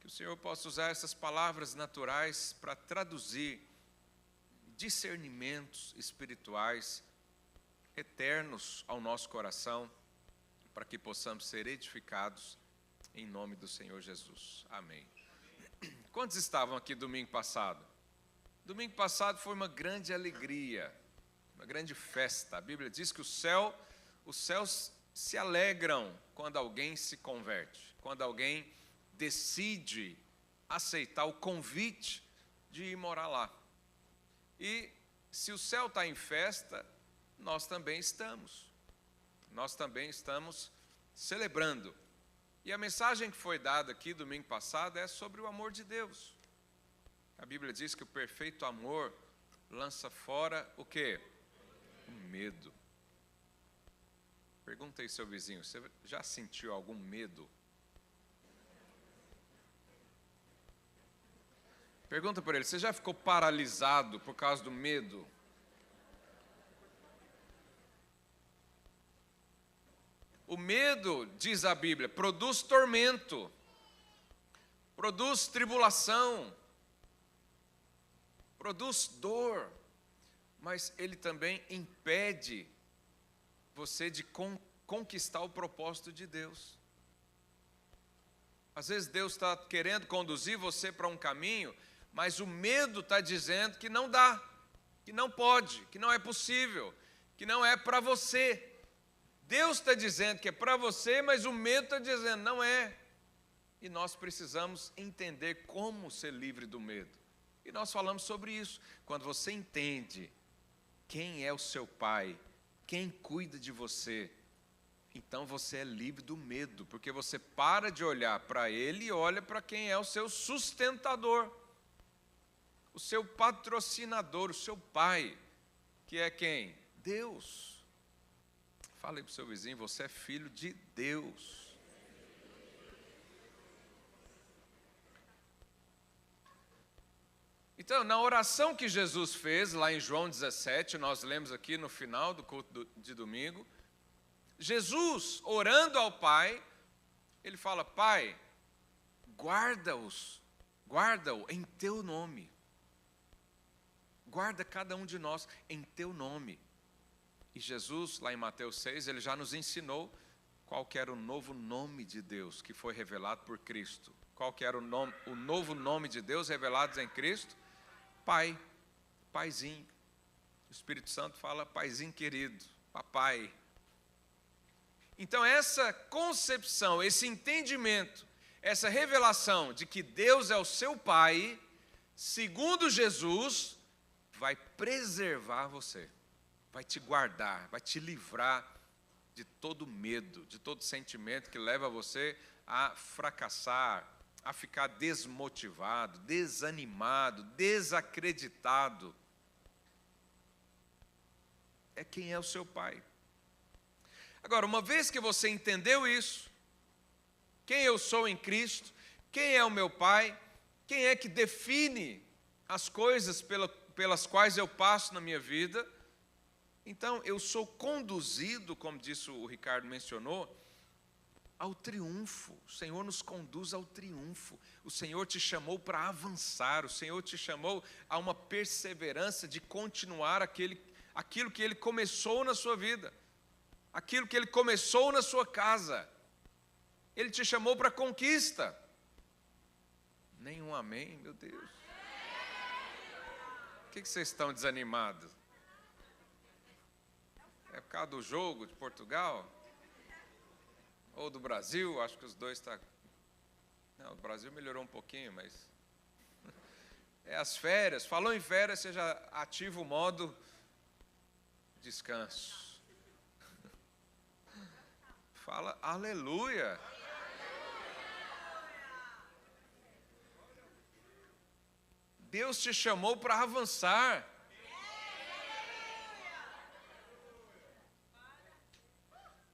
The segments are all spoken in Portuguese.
Que o Senhor possa usar essas palavras naturais para traduzir discernimentos espirituais eternos ao nosso coração, para que possamos ser edificados em nome do Senhor Jesus. Amém. Quantos estavam aqui domingo passado? Domingo passado foi uma grande alegria, uma grande festa. A Bíblia diz que os céus se alegram quando alguém se converte, quando alguém decide aceitar o convite de ir morar lá. E se o céu está em festa, nós também estamos. Nós também estamos celebrando. E a mensagem que foi dada aqui domingo passado é sobre o amor de Deus. A Bíblia diz que o perfeito amor lança fora o quê? O medo. Pergunta aí seu vizinho, você já sentiu algum medo? Pergunta para ele, você já ficou paralisado por causa do medo? O medo, diz a Bíblia, produz tormento, produz tribulação, produz dor, mas ele também impede você de conquistar o propósito de Deus. Às vezes Deus está querendo conduzir você para um caminho, mas o medo está dizendo que não dá, que não pode, que não é possível, que não é para você. Deus está dizendo que é para você, mas o medo está dizendo não é. E nós precisamos entender como ser livre do medo. E nós falamos sobre isso. Quando você entende quem é o seu pai, quem cuida de você, então você é livre do medo, porque você para de olhar para ele e olha para quem é o seu sustentador, o seu patrocinador, o seu pai, que é quem? Deus. Fala aí para o seu vizinho, você é filho de Deus. Então, na oração que Jesus fez, lá em João 17, nós lemos aqui no final do culto de domingo, Jesus, orando ao Pai, ele fala, Pai, guarda-o em teu nome. Guarda cada um de nós em teu nome. E Jesus, lá em Mateus 6, ele já nos ensinou qual que era o novo nome de Deus que foi revelado por Cristo. Qual que era o novo nome de Deus revelado em Cristo? Pai, Paizinho. O Espírito Santo fala, Paizinho querido, Papai. Então essa concepção, esse entendimento, essa revelação de que Deus é o seu Pai, segundo Jesus, vai preservar você, vai te guardar, vai te livrar de todo medo, de todo sentimento que leva você a fracassar, a ficar desmotivado, desanimado, desacreditado. É quem é o seu Pai. Agora, uma vez que você entendeu isso, quem eu sou em Cristo, quem é o meu Pai, quem é que define as coisas pelas quais eu passo na minha vida, então eu sou conduzido, como disse o Ricardo mencionou, ao triunfo. O Senhor nos conduz ao triunfo. O Senhor te chamou para avançar, o Senhor te chamou a uma perseverança de continuar aquilo que Ele começou na sua vida, aquilo que Ele começou na sua casa. Ele te chamou para conquista. Nenhum amém, meu Deus. Por que vocês estão desanimados? É por causa do jogo de Portugal? Ou do Brasil? Acho que os dois estão... Não, o Brasil melhorou um pouquinho, mas... É as férias. Falou em férias, você já ativa o modo descanso. Fala aleluia. Deus te chamou para avançar.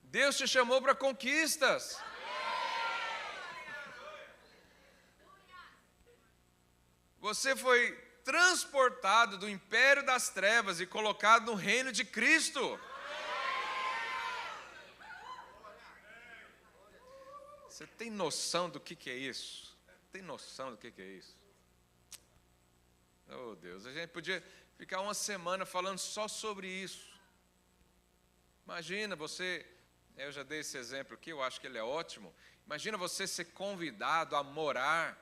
Deus te chamou para conquistas. Você foi transportado do império das trevas e colocado no reino de Cristo. Você tem noção do que é isso? tem noção do que é isso? Oh, Deus, a gente podia ficar uma semana falando só sobre isso. Imagina você, eu já dei esse exemplo aqui, eu acho que ele é ótimo. Imagina você ser convidado a morar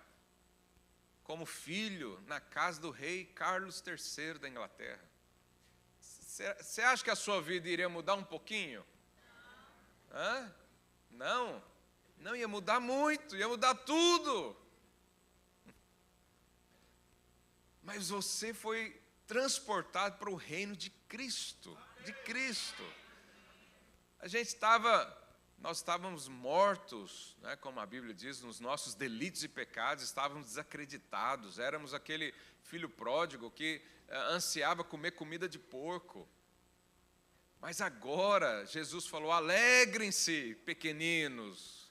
como filho na casa do rei Carlos III da Inglaterra. Você acha que a sua vida iria mudar um pouquinho? Hã? Não, não ia mudar muito, ia mudar tudo. Mas você foi transportado para o reino de Cristo, de Cristo. Nós estávamos mortos, né, como a Bíblia diz, nos nossos delitos e pecados, estávamos desacreditados, éramos aquele filho pródigo que ansiava comer comida de porco. Mas agora, Jesus falou, alegrem-se, pequeninos,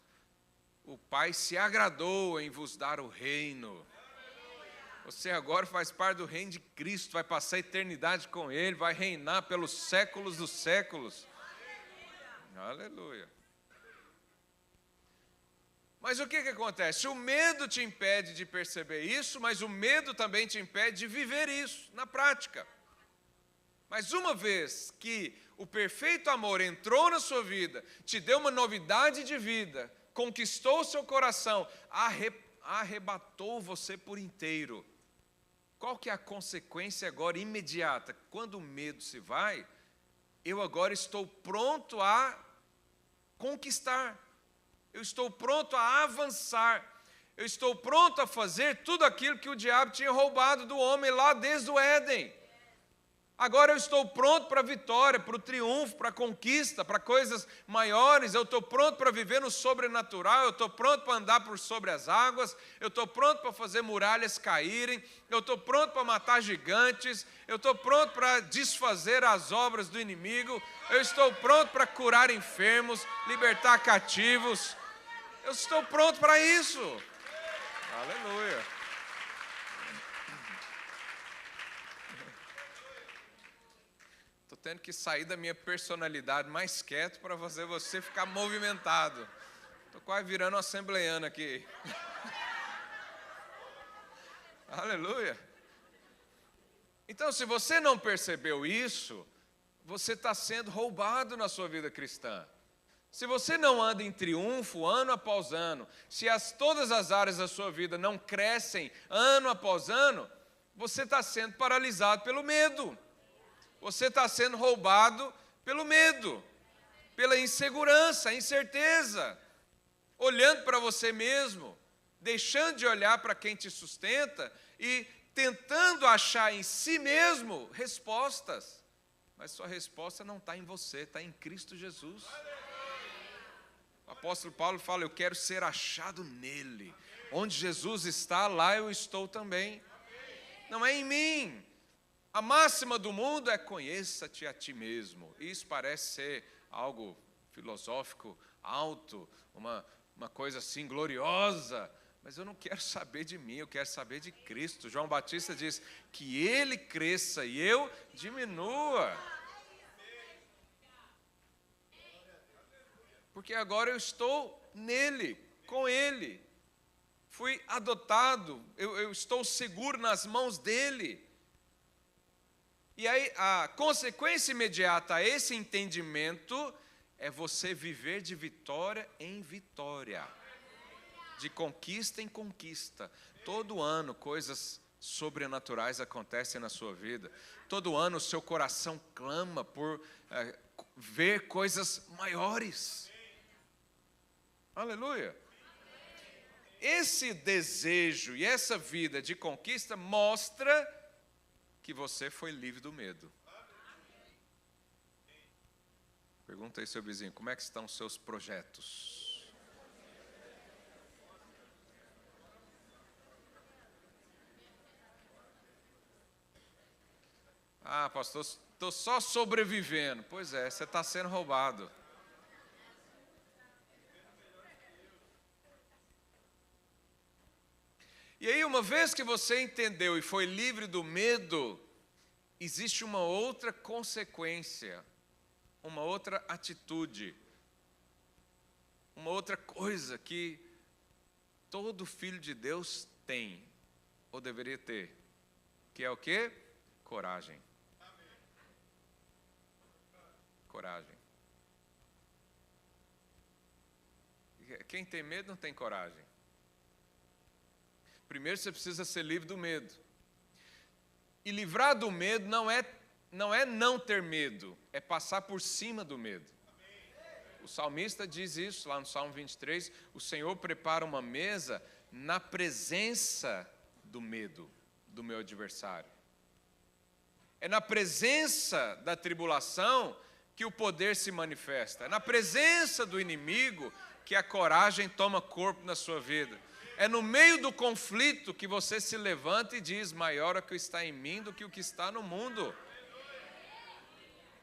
o Pai se agradou em vos dar o reino. Você agora faz parte do reino de Cristo, vai passar a eternidade com Ele, vai reinar pelos séculos dos séculos. Aleluia. Mas o que acontece? O medo te impede de perceber isso, mas o medo também te impede de viver isso na prática. Mas uma vez que o perfeito amor entrou na sua vida, te deu uma novidade de vida, conquistou o seu coração, arrebatou você por inteiro. Qual que é a consequência agora imediata? Quando o medo se vai, eu agora estou pronto a conquistar. Eu estou pronto a avançar. Eu estou pronto a fazer tudo aquilo que o diabo tinha roubado do homem lá desde o Éden. Agora eu estou pronto para a vitória, para o triunfo, para a conquista, para coisas maiores. Eu estou pronto para viver no sobrenatural. Eu estou pronto para andar por sobre as águas. Eu estou pronto para fazer muralhas caírem. Eu estou pronto para matar gigantes. Eu estou pronto para desfazer as obras do inimigo. Eu estou pronto para curar enfermos, libertar cativos. Eu estou pronto para isso. Aleluia. Estou tendo que sair da minha personalidade mais quieto para fazer você ficar movimentado. Estou quase virando um assembleiano aqui. Aleluia. Então, se você não percebeu isso, você está sendo roubado na sua vida cristã. Se você não anda em triunfo ano após ano, se todas as áreas da sua vida não crescem ano após ano, você está sendo paralisado pelo medo. Você está sendo roubado pelo medo, pela insegurança, incerteza, olhando para você mesmo, deixando de olhar para quem te sustenta e tentando achar em si mesmo respostas. Mas sua resposta não está em você, está em Cristo Jesus. O apóstolo Paulo fala, eu quero ser achado nele. Onde Jesus está, lá eu estou também. Não é em mim. A máxima do mundo é conheça-te a ti mesmo. Isso parece ser algo filosófico, alto, uma coisa assim gloriosa. Mas eu não quero saber de mim, eu quero saber de Cristo. João Batista diz que ele cresça e eu diminua. Porque agora eu estou nele, com ele. Fui adotado, eu estou seguro nas mãos dele. E aí, a consequência imediata a esse entendimento é você viver de vitória em vitória, de conquista em conquista. Todo ano, coisas sobrenaturais acontecem na sua vida. Todo ano, o seu coração clama por ver coisas maiores. Aleluia. Esse desejo e essa vida de conquista mostra que você foi livre do medo. Pergunta aí, seu vizinho, como é que estão os seus projetos? Ah, pastor, estou só sobrevivendo. Pois é, você está sendo roubado. E aí, uma vez que você entendeu e foi livre do medo, existe uma outra consequência, uma outra atitude, uma outra coisa que todo filho de Deus tem, ou deveria ter, que é o quê? Coragem. Coragem. Quem tem medo não tem coragem. Primeiro você precisa ser livre do medo. E livrar do medo não é não ter medo, é passar por cima do medo. O salmista diz isso lá no Salmo 23, o Senhor prepara uma mesa na presença do medo do meu adversário. É na presença da tribulação que o poder se manifesta. É na presença do inimigo que a coragem toma corpo na sua vida. É no meio do conflito que você se levanta e diz, maior é o que está em mim do que o que está no mundo.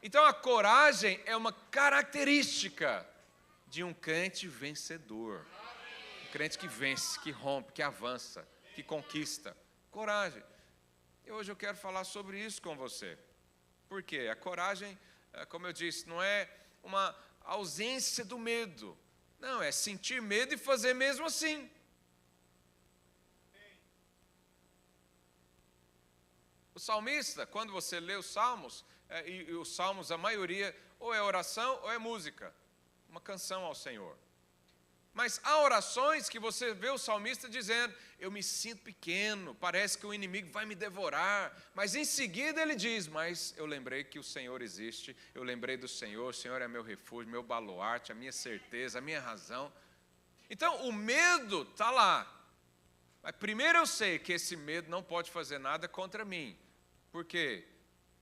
Então a coragem é uma característica de um crente vencedor. Um crente que vence, que rompe, que avança, que conquista. Coragem. E hoje eu quero falar sobre isso com você. Por quê? A coragem, como eu disse, não é uma ausência do medo. Não, é sentir medo e fazer mesmo assim. O salmista, quando você lê os salmos, e os salmos, a maioria, ou é oração ou é música, uma canção ao Senhor. Mas há orações que você vê o salmista dizendo, eu me sinto pequeno, parece que o inimigo vai me devorar, mas em seguida ele diz, mas eu lembrei que o Senhor existe, eu lembrei do Senhor, o Senhor é meu refúgio, meu baluarte, a minha certeza, a minha razão. Então o medo está lá, mas primeiro eu sei que esse medo não pode fazer nada contra mim. Por quê?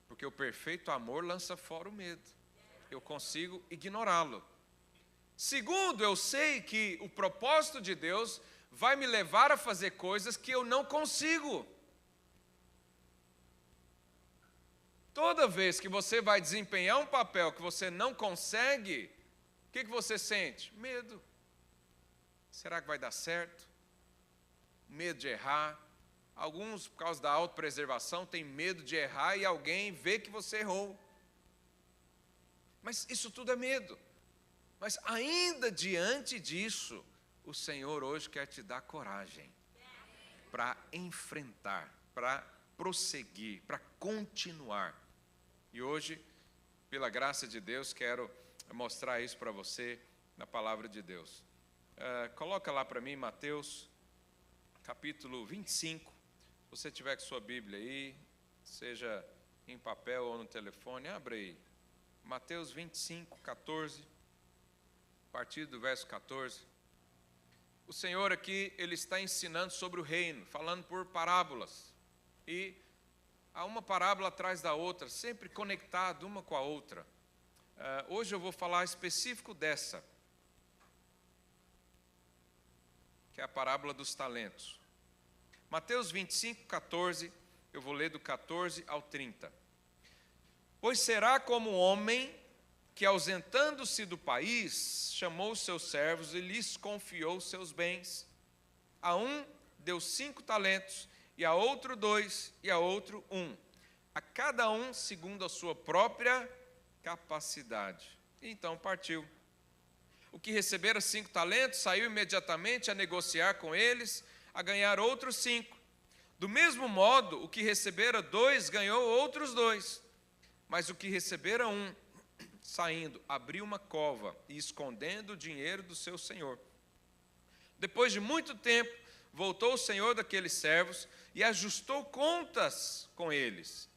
Porque o perfeito amor lança fora o medo. Eu consigo ignorá-lo. Segundo, eu sei que o propósito de Deus vai me levar a fazer coisas que eu não consigo. Toda vez que você vai desempenhar um papel que você não consegue, o que você sente? Medo. Será que vai dar certo? Medo de errar. Alguns, por causa da autopreservação, têm medo de errar e alguém vê que você errou. Mas isso tudo é medo. Mas ainda diante disso, o Senhor hoje quer te dar coragem para enfrentar, para prosseguir, para continuar. E hoje, pela graça de Deus, quero mostrar isso para você na palavra de Deus. Coloca lá para mim Mateus, capítulo 25. Se você tiver com sua Bíblia aí, seja em papel ou no telefone, abre aí. Mateus 25, 14, a partir do verso 14. O Senhor aqui, Ele está ensinando sobre o reino, falando por parábolas. E há uma parábola atrás da outra, sempre conectada uma com a outra. Hoje eu vou falar específico dessa, que é a parábola dos talentos. Mateus 25, 14, eu vou ler do 14 ao 30. Pois será como um homem que, ausentando-se do país, chamou os seus servos e lhes confiou seus bens. A um deu 5 talentos, e a outro 2, e a outro 1. A cada um segundo a sua própria capacidade. E então partiu. O que recebera 5 talentos saiu imediatamente a negociar com eles, a ganhar outros 5. Do mesmo modo, o que recebera 2 ganhou outros 2. Mas o que recebera 1, saindo, abriu uma cova e escondendo o dinheiro do seu senhor. Depois de muito tempo, voltou o senhor daqueles servos e ajustou contas com eles.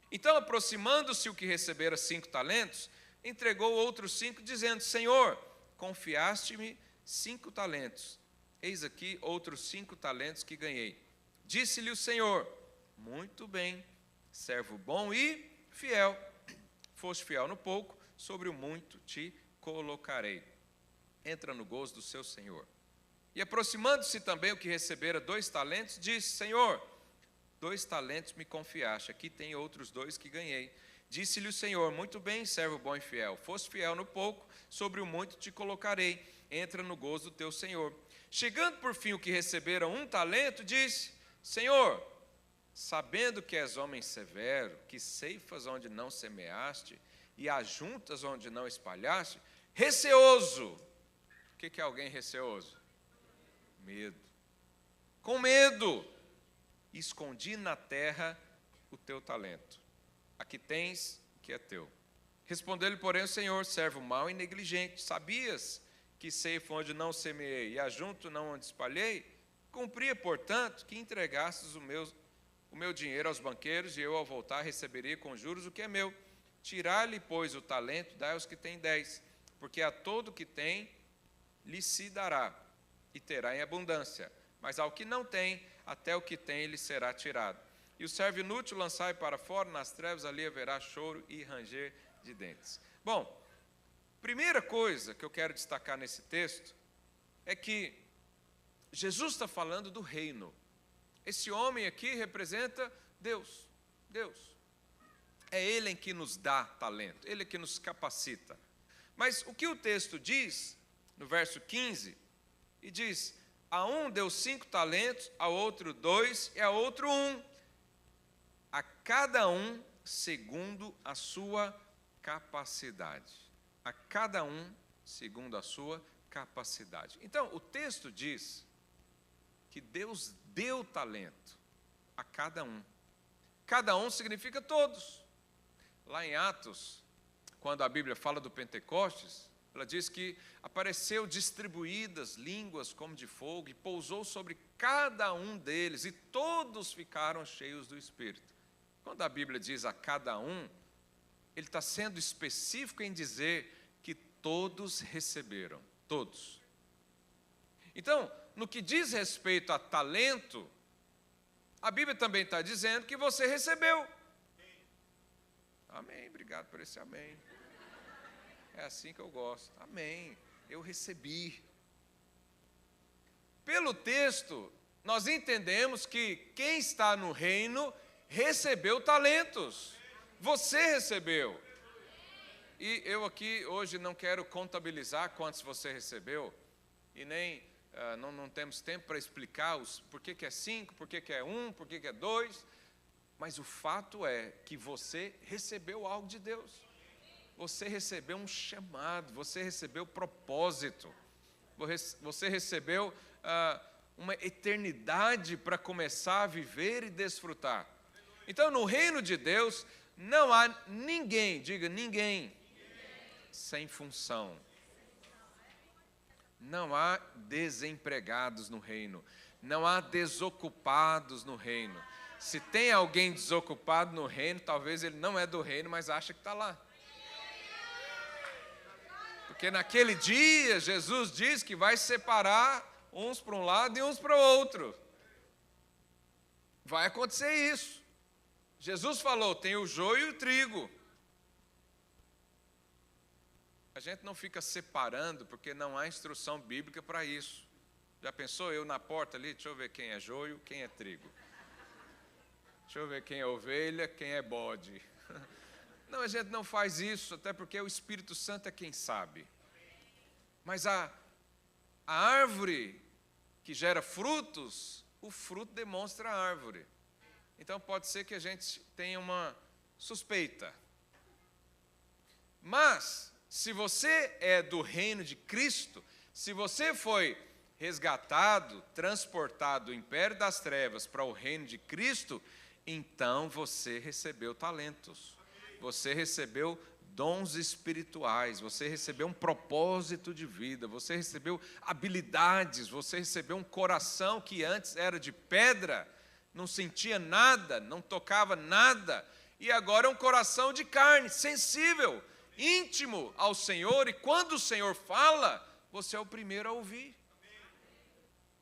Então, aproximando-se o que recebera 5 talentos, entregou outros 5, dizendo, Senhor, confiaste-me 5 talentos. Eis aqui outros 5 talentos que ganhei. Disse-lhe o Senhor, muito bem, servo bom e fiel. Foste fiel no pouco, sobre o muito te colocarei. Entra no gozo do seu Senhor. E aproximando-se também o que recebera 2 talentos, disse, Senhor, 2 talentos me confiaste, aqui tem outros 2 que ganhei. Disse-lhe o Senhor, muito bem, servo bom e fiel. Foste fiel no pouco, sobre o muito te colocarei. Entra no gozo do teu Senhor. Chegando por fim o que recebera 1 talento, disse, Senhor, sabendo que és homem severo, que ceifas onde não semeaste, e ajuntas onde não espalhaste, receoso. O que é alguém receoso? Medo. com medo, e escondi na terra o teu talento. Aqui tens o que é teu. Respondeu-lhe, porém, o Senhor: servo mau e negligente, sabias que ceifo onde não semeei e ajunto não onde espalhei? Cumpria, portanto, que entregasses o meu dinheiro aos banqueiros, e eu, ao voltar, receberia com juros o que é meu. Tirar-lhe, pois, o talento, dai aos que têm 10, porque a todo que tem lhe se dará, e terá em abundância. Mas ao que não tem, até o que tem lhe será tirado. E o servo inútil lançai para fora nas trevas, ali haverá choro e ranger de dentes. Bom, primeira coisa que eu quero destacar nesse texto é que Jesus está falando do reino. Esse homem aqui representa Deus. Deus. É Ele em que nos dá talento, Ele é que nos capacita. Mas o que o texto diz, no verso 15, e diz: a um deu 5 talentos, a outro 2 e a outro 1. A cada um segundo a sua capacidade. A cada um segundo a sua capacidade. Então, o texto diz que Deus deu talento a cada um. Cada um significa todos. Lá em Atos, quando a Bíblia fala do Pentecostes, ela diz que apareceu distribuídas línguas como de fogo e pousou sobre cada um deles, e todos ficaram cheios do Espírito. Quando a Bíblia diz a cada um, ele está sendo específico em dizer que todos receberam, todos. Então, no que diz respeito a talento, a Bíblia também está dizendo que você recebeu. Amém, obrigado por esse amém. É assim que eu gosto. Amém, eu recebi. Pelo texto, nós entendemos que quem está no reino recebeu talentos. Você recebeu. E eu aqui hoje não quero contabilizar quantos você recebeu, e nem não temos tempo para explicar por que é 5, por que é 1, por que é 2, mas o fato é que você recebeu algo de Deus. Você recebeu um chamado, você recebeu propósito, você recebeu uma eternidade para começar a viver e desfrutar. Então, no reino de Deus, não há ninguém, diga ninguém, sem função. Não há desempregados no reino, não há desocupados no reino. Se tem alguém desocupado no reino, talvez ele não é do reino, mas acha que está lá. Porque naquele dia, Jesus diz que vai separar uns para um lado e uns para o outro. Vai acontecer isso. Jesus falou, tem o joio e o trigo. A gente não fica separando, porque não há instrução bíblica para isso. Já pensou eu na porta ali, deixa eu ver quem é joio, quem é trigo. Deixa eu ver quem é ovelha, quem é bode. Não, a gente não faz isso, até porque o Espírito Santo é quem sabe. Mas a árvore que gera frutos, o fruto demonstra a árvore. Então pode ser que a gente tenha uma suspeita. Mas, se você é do reino de Cristo, se você foi resgatado, transportado do império das trevas para o reino de Cristo, então você recebeu talentos, você recebeu dons espirituais, você recebeu um propósito de vida, você recebeu habilidades, você recebeu um coração que antes era de pedra, não sentia nada, não tocava nada, e agora é um coração de carne, sensível, íntimo ao Senhor, e quando o Senhor fala, você é o primeiro a ouvir.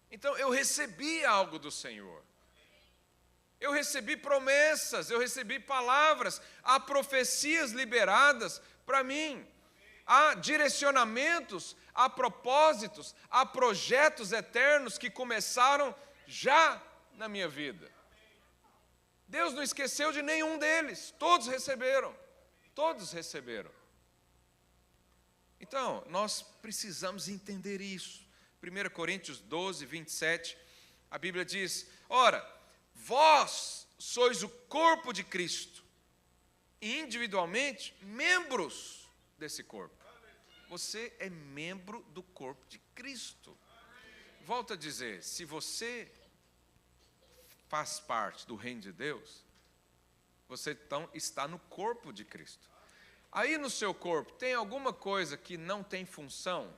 Então, eu recebi algo do Senhor. Eu recebi promessas, eu recebi palavras, há profecias liberadas para mim. Há direcionamentos, há propósitos, há projetos eternos que começaram já na minha vida. Deus não esqueceu de nenhum deles, todos receberam, todos receberam. Então, nós precisamos entender isso. 1 Coríntios 12, 27, a Bíblia diz, ora, vós sois o corpo de Cristo, e individualmente membros desse corpo. Você é membro do corpo de Cristo. Volto a dizer, se você faz parte do reino de Deus, você então está no corpo de Cristo. Aí no seu corpo tem alguma coisa que não tem função?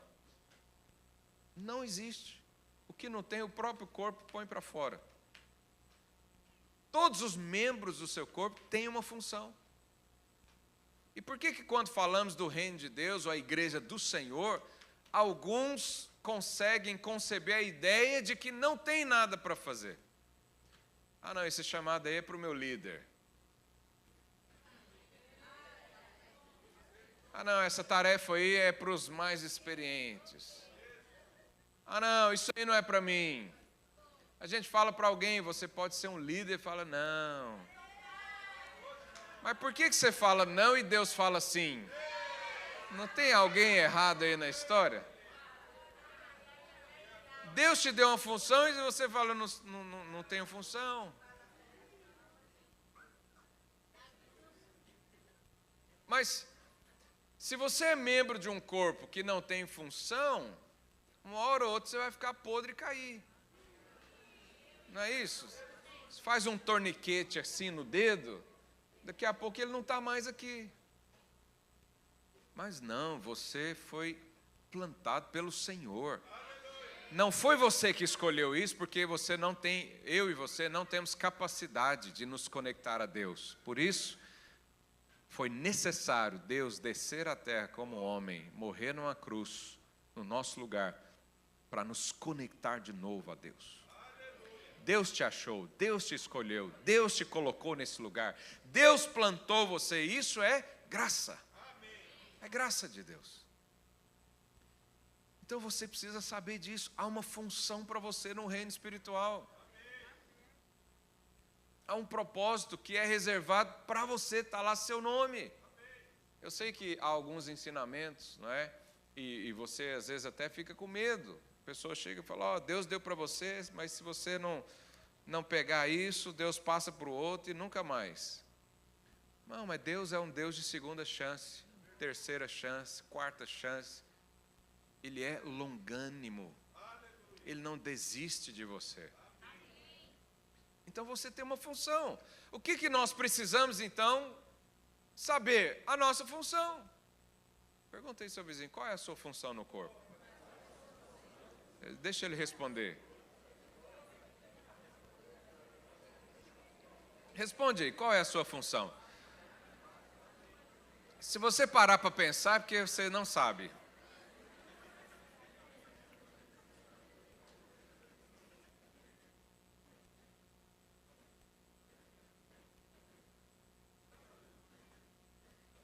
Não existe. O que não tem, o próprio corpo põe para fora. Todos os membros do seu corpo têm uma função. E por que quando falamos do reino de Deus, ou a igreja do Senhor, alguns conseguem conceber a ideia de que não tem nada para fazer? Ah, não, esse chamado aí é para o meu líder. Ah, não, essa tarefa aí é para os mais experientes. Ah, não, isso aí não é para mim. A gente fala para alguém, você pode ser um líder, e fala não. Mas por que você fala não e Deus fala sim? Não tem alguém errado aí na história? Deus te deu uma função e você fala não tenho função. Mas se você é membro de um corpo que não tem função, uma hora ou outra você vai ficar podre e cair. Não é isso? Você faz um torniquete assim no dedo, daqui a pouco ele não está mais aqui. Mas não, você foi plantado pelo Senhor. Não foi você que escolheu isso, porque você não tem, eu e você não temos capacidade de nos conectar a Deus. Por isso, foi necessário Deus descer à terra como homem, morrer numa cruz, no nosso lugar, para nos conectar de novo a Deus. Deus te achou, Deus te escolheu, Deus te colocou nesse lugar, Deus plantou você, isso é graça. É graça de Deus. Então você precisa saber disso, há uma função para você no reino espiritual. Há um propósito que é reservado para você, está lá seu nome. Eu sei que há alguns ensinamentos, não é? E você às vezes até fica com medo. A pessoa chega e fala, Deus deu para você, mas se você não pegar isso, Deus passa para o outro e nunca mais. Não, mas Deus é um Deus de segunda chance, terceira chance, quarta chance. Ele é longânimo. Ele não desiste de você. Então você tem uma função. O que nós precisamos então saber? A nossa função. Pergunta aí ao seu vizinho, qual é a sua função no corpo? Deixa ele responder. Responde aí, qual é a sua função? Se você parar para pensar, é porque você não sabe.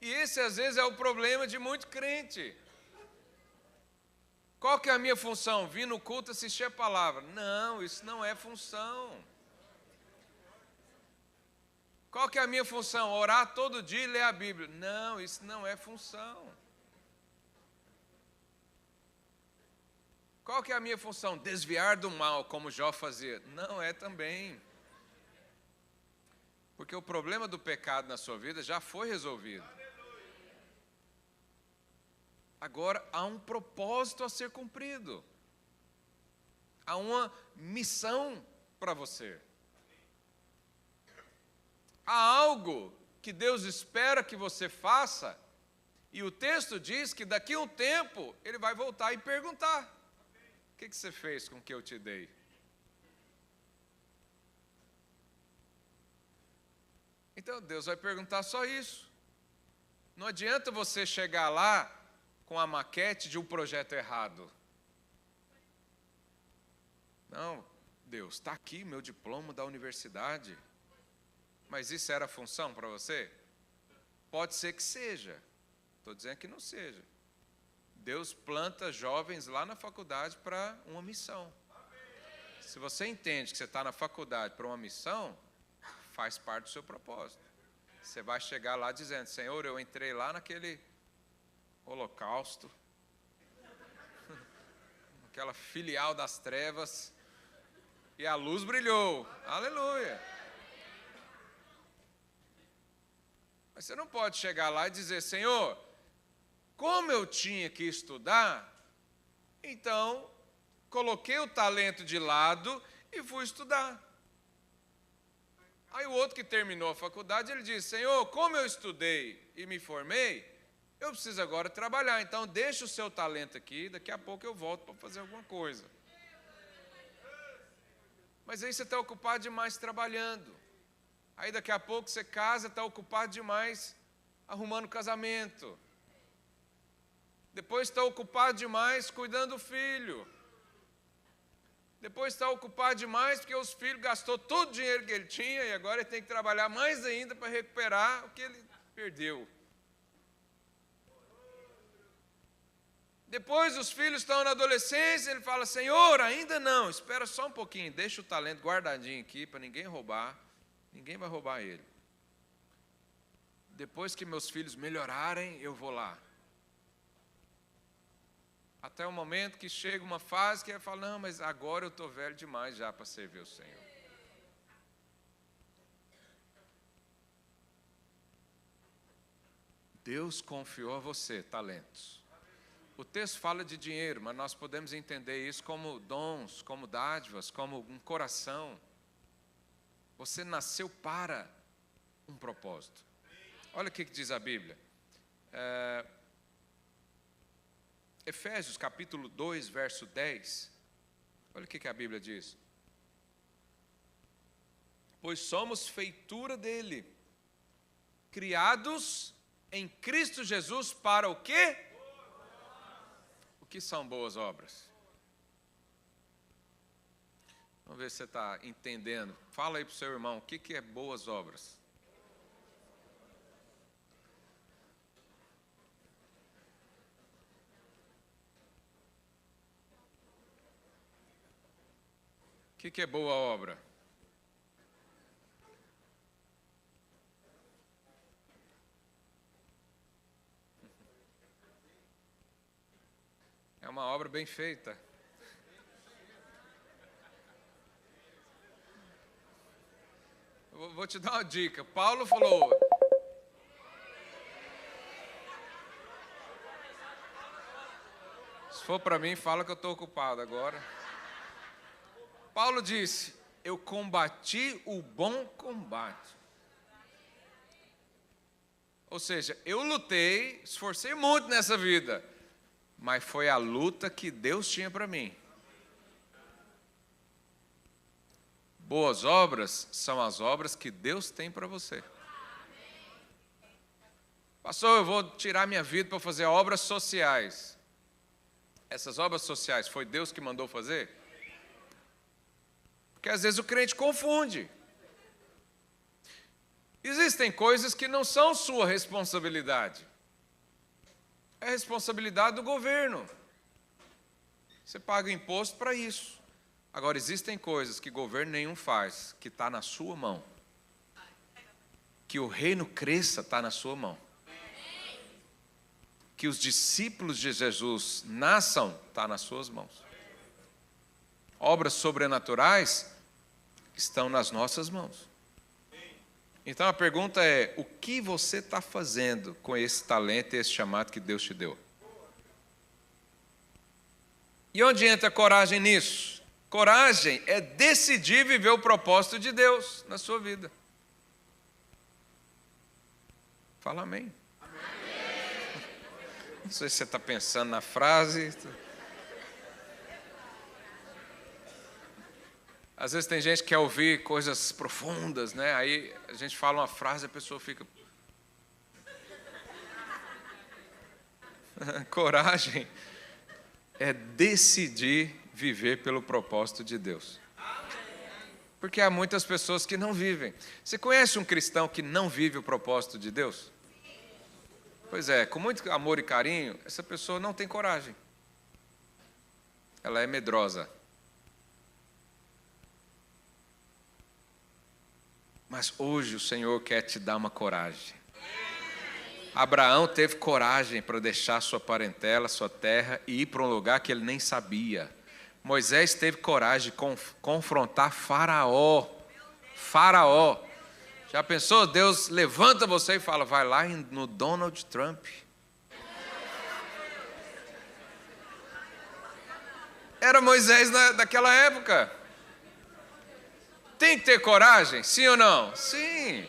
E esse às vezes é o problema de muito crente. Qual que é a minha função? Vir no culto assistir a palavra. Não, isso não é função. Qual que é a minha função? Orar todo dia e ler a Bíblia. Não, isso não é função. Qual que é a minha função? Desviar do mal, como Jó fazia. Não é também. Porque o problema do pecado na sua vida já foi resolvido. Agora há um propósito a ser cumprido. Há uma missão para você. Há algo que Deus espera que você faça, e o texto diz que daqui a um tempo Ele vai voltar e perguntar: o que você fez com o que eu te dei? Então Deus vai perguntar só isso. Não adianta você chegar lá com a maquete de um projeto errado. Não, Deus, está aqui meu diploma da universidade. Mas isso era função para você? Pode ser que seja. Estou dizendo que não seja. Deus planta jovens lá na faculdade para uma missão. Se você entende que você está na faculdade para uma missão, faz parte do seu propósito. Você vai chegar lá dizendo: Senhor, eu entrei lá naquele holocausto, aquela filial das trevas, e a luz brilhou. Aleluia! Mas você não pode chegar lá e dizer: Senhor, como eu tinha que estudar, então coloquei o talento de lado e fui estudar. o outro que terminou a faculdade, ele diz: Senhor, como eu estudei e me formei, eu preciso agora trabalhar, então deixa o seu talento aqui, daqui a pouco eu volto para fazer alguma coisa. Mas aí você está ocupado demais trabalhando. Aí daqui a pouco você casa, está ocupado demais arrumando casamento. Depois está ocupado demais cuidando do filho. Depois está ocupado demais porque os filhos gastou todo o dinheiro que ele tinha e agora ele tem que trabalhar mais ainda para recuperar o que ele perdeu. Depois os filhos estão na adolescência, ele fala: Senhor, ainda não, espera só um pouquinho, deixa o talento guardadinho aqui para ninguém roubar, ninguém vai roubar ele. Depois que meus filhos melhorarem, eu vou lá. Até o momento que chega uma fase que ele fala: não, mas agora eu estou velho demais já para servir o Senhor. Deus confiou a você talentos. O texto fala de dinheiro, mas nós podemos entender isso como dons, como dádivas, como um coração. Você nasceu para um propósito. Olha o que diz a Bíblia. Efésios capítulo 2, verso 10. Olha o que a Bíblia diz. Pois somos feitura dele, criados em Cristo Jesus para o quê? O que são boas obras? Vamos ver se você está entendendo. Fala aí para o seu irmão, o que é boas obras? O que é boa obra? É uma obra bem feita. Vou te dar uma dica. Paulo falou: se for para mim, fala que eu estou ocupado agora. Paulo disse: eu combati o bom combate. Ou seja, eu lutei, esforcei muito nessa vida, mas foi a luta que Deus tinha para mim. Boas obras são as obras que Deus tem para você. Pastor, eu vou tirar minha vida para fazer obras sociais. Essas obras sociais foi Deus que mandou fazer? Porque às vezes o crente confunde. Existem coisas que não são sua responsabilidade. É responsabilidade do governo. Você paga imposto para isso. Agora, existem coisas que governo nenhum faz, que está na sua mão. Que o reino cresça está na sua mão. Que os discípulos de Jesus nasçam está nas suas mãos. Obras sobrenaturais estão nas nossas mãos. Então a pergunta é: o que você está fazendo com esse talento e esse chamado que Deus te deu? E onde entra a coragem nisso? Coragem é decidir viver o propósito de Deus na sua vida. Fala amém. Amém. Não sei se você está pensando na frase. Às vezes tem gente que quer ouvir coisas profundas, né? Aí a gente fala uma frase e a pessoa fica... Coragem é decidir viver pelo propósito de Deus. Porque há muitas pessoas que não vivem. Você conhece um cristão que não vive o propósito de Deus? Pois é, com muito amor e carinho, essa pessoa não tem coragem. Ela é medrosa. Mas hoje o Senhor quer te dar uma coragem. Abraão teve coragem para deixar sua parentela, sua terra e ir para um lugar que ele nem sabia. Moisés teve coragem de confrontar Faraó. Faraó. Já pensou? Deus levanta você e fala: vai lá no Donald Trump. Era Moisés daquela época. Tem que ter coragem, sim ou não? Sim.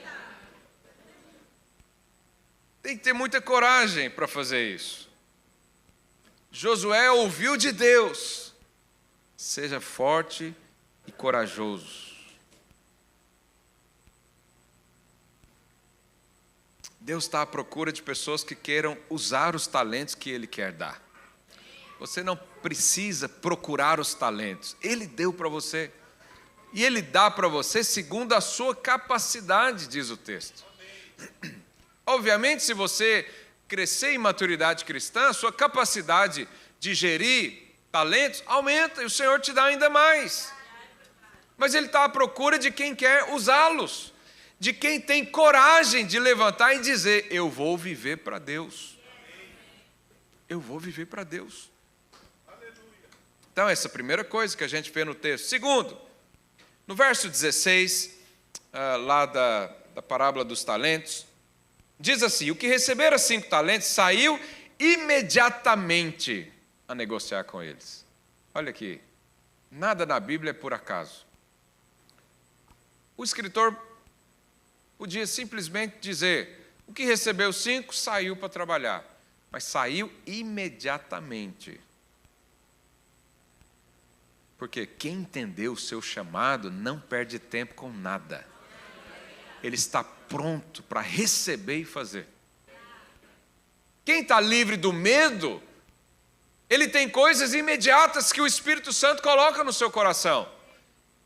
Tem que ter muita coragem para fazer isso. Josué ouviu de Deus: seja forte e corajoso. Deus está à procura de pessoas que queiram usar os talentos que Ele quer dar. Você não precisa procurar os talentos, Ele deu para você. E Ele dá para você segundo a sua capacidade, diz o texto. Obviamente, se você crescer em maturidade cristã, a sua capacidade de gerir talentos aumenta e o Senhor te dá ainda mais. Mas Ele está à procura de quem quer usá-los, de quem tem coragem de levantar e dizer: eu vou viver para Deus. Eu vou viver para Deus. Então, essa é a primeira coisa que a gente vê no texto. Segundo, no verso 16, lá da parábola dos talentos, diz assim: o que recebera 5 talentos saiu imediatamente a negociar com eles. Olha aqui, nada na Bíblia é por acaso. O escritor podia simplesmente dizer: o que recebeu 5 saiu para trabalhar, mas saiu imediatamente. Porque quem entendeu o seu chamado não perde tempo com nada. Ele está pronto para receber e fazer. Quem está livre do medo, ele tem coisas imediatas que o Espírito Santo coloca no seu coração.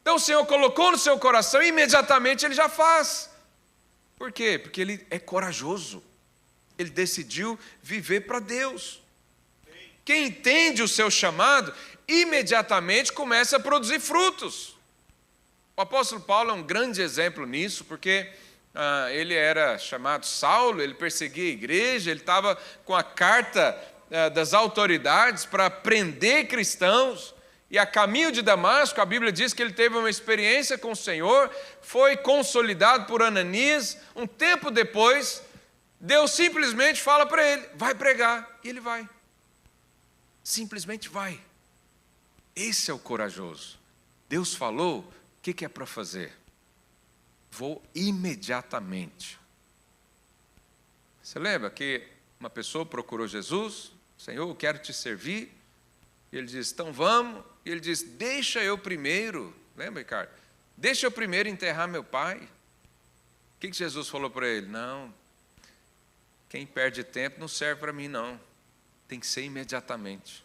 Então o Senhor colocou no seu coração e imediatamente ele já faz. Por quê? Porque ele é corajoso. Ele decidiu viver para Deus. Quem entende o seu chamado, imediatamente começa a produzir frutos. O apóstolo Paulo é um grande exemplo nisso, porque ele era chamado Saulo, ele perseguia a igreja, ele estava com a carta das autoridades para prender cristãos, e a caminho de Damasco, a Bíblia diz que ele teve uma experiência com o Senhor, foi consolidado por Ananias. Um tempo depois, Deus simplesmente fala para ele: vai pregar, e ele vai. Simplesmente vai. Esse é o corajoso. Deus falou, o que é para fazer? Vou imediatamente. Você lembra que uma pessoa procurou Jesus: Senhor, eu quero te servir. E ele diz: então vamos. E ele diz: deixa eu primeiro. Lembra, Ricardo? Deixa eu primeiro enterrar meu pai. O que Jesus falou para ele? Não, quem perde tempo não serve para mim, não. Tem que ser imediatamente.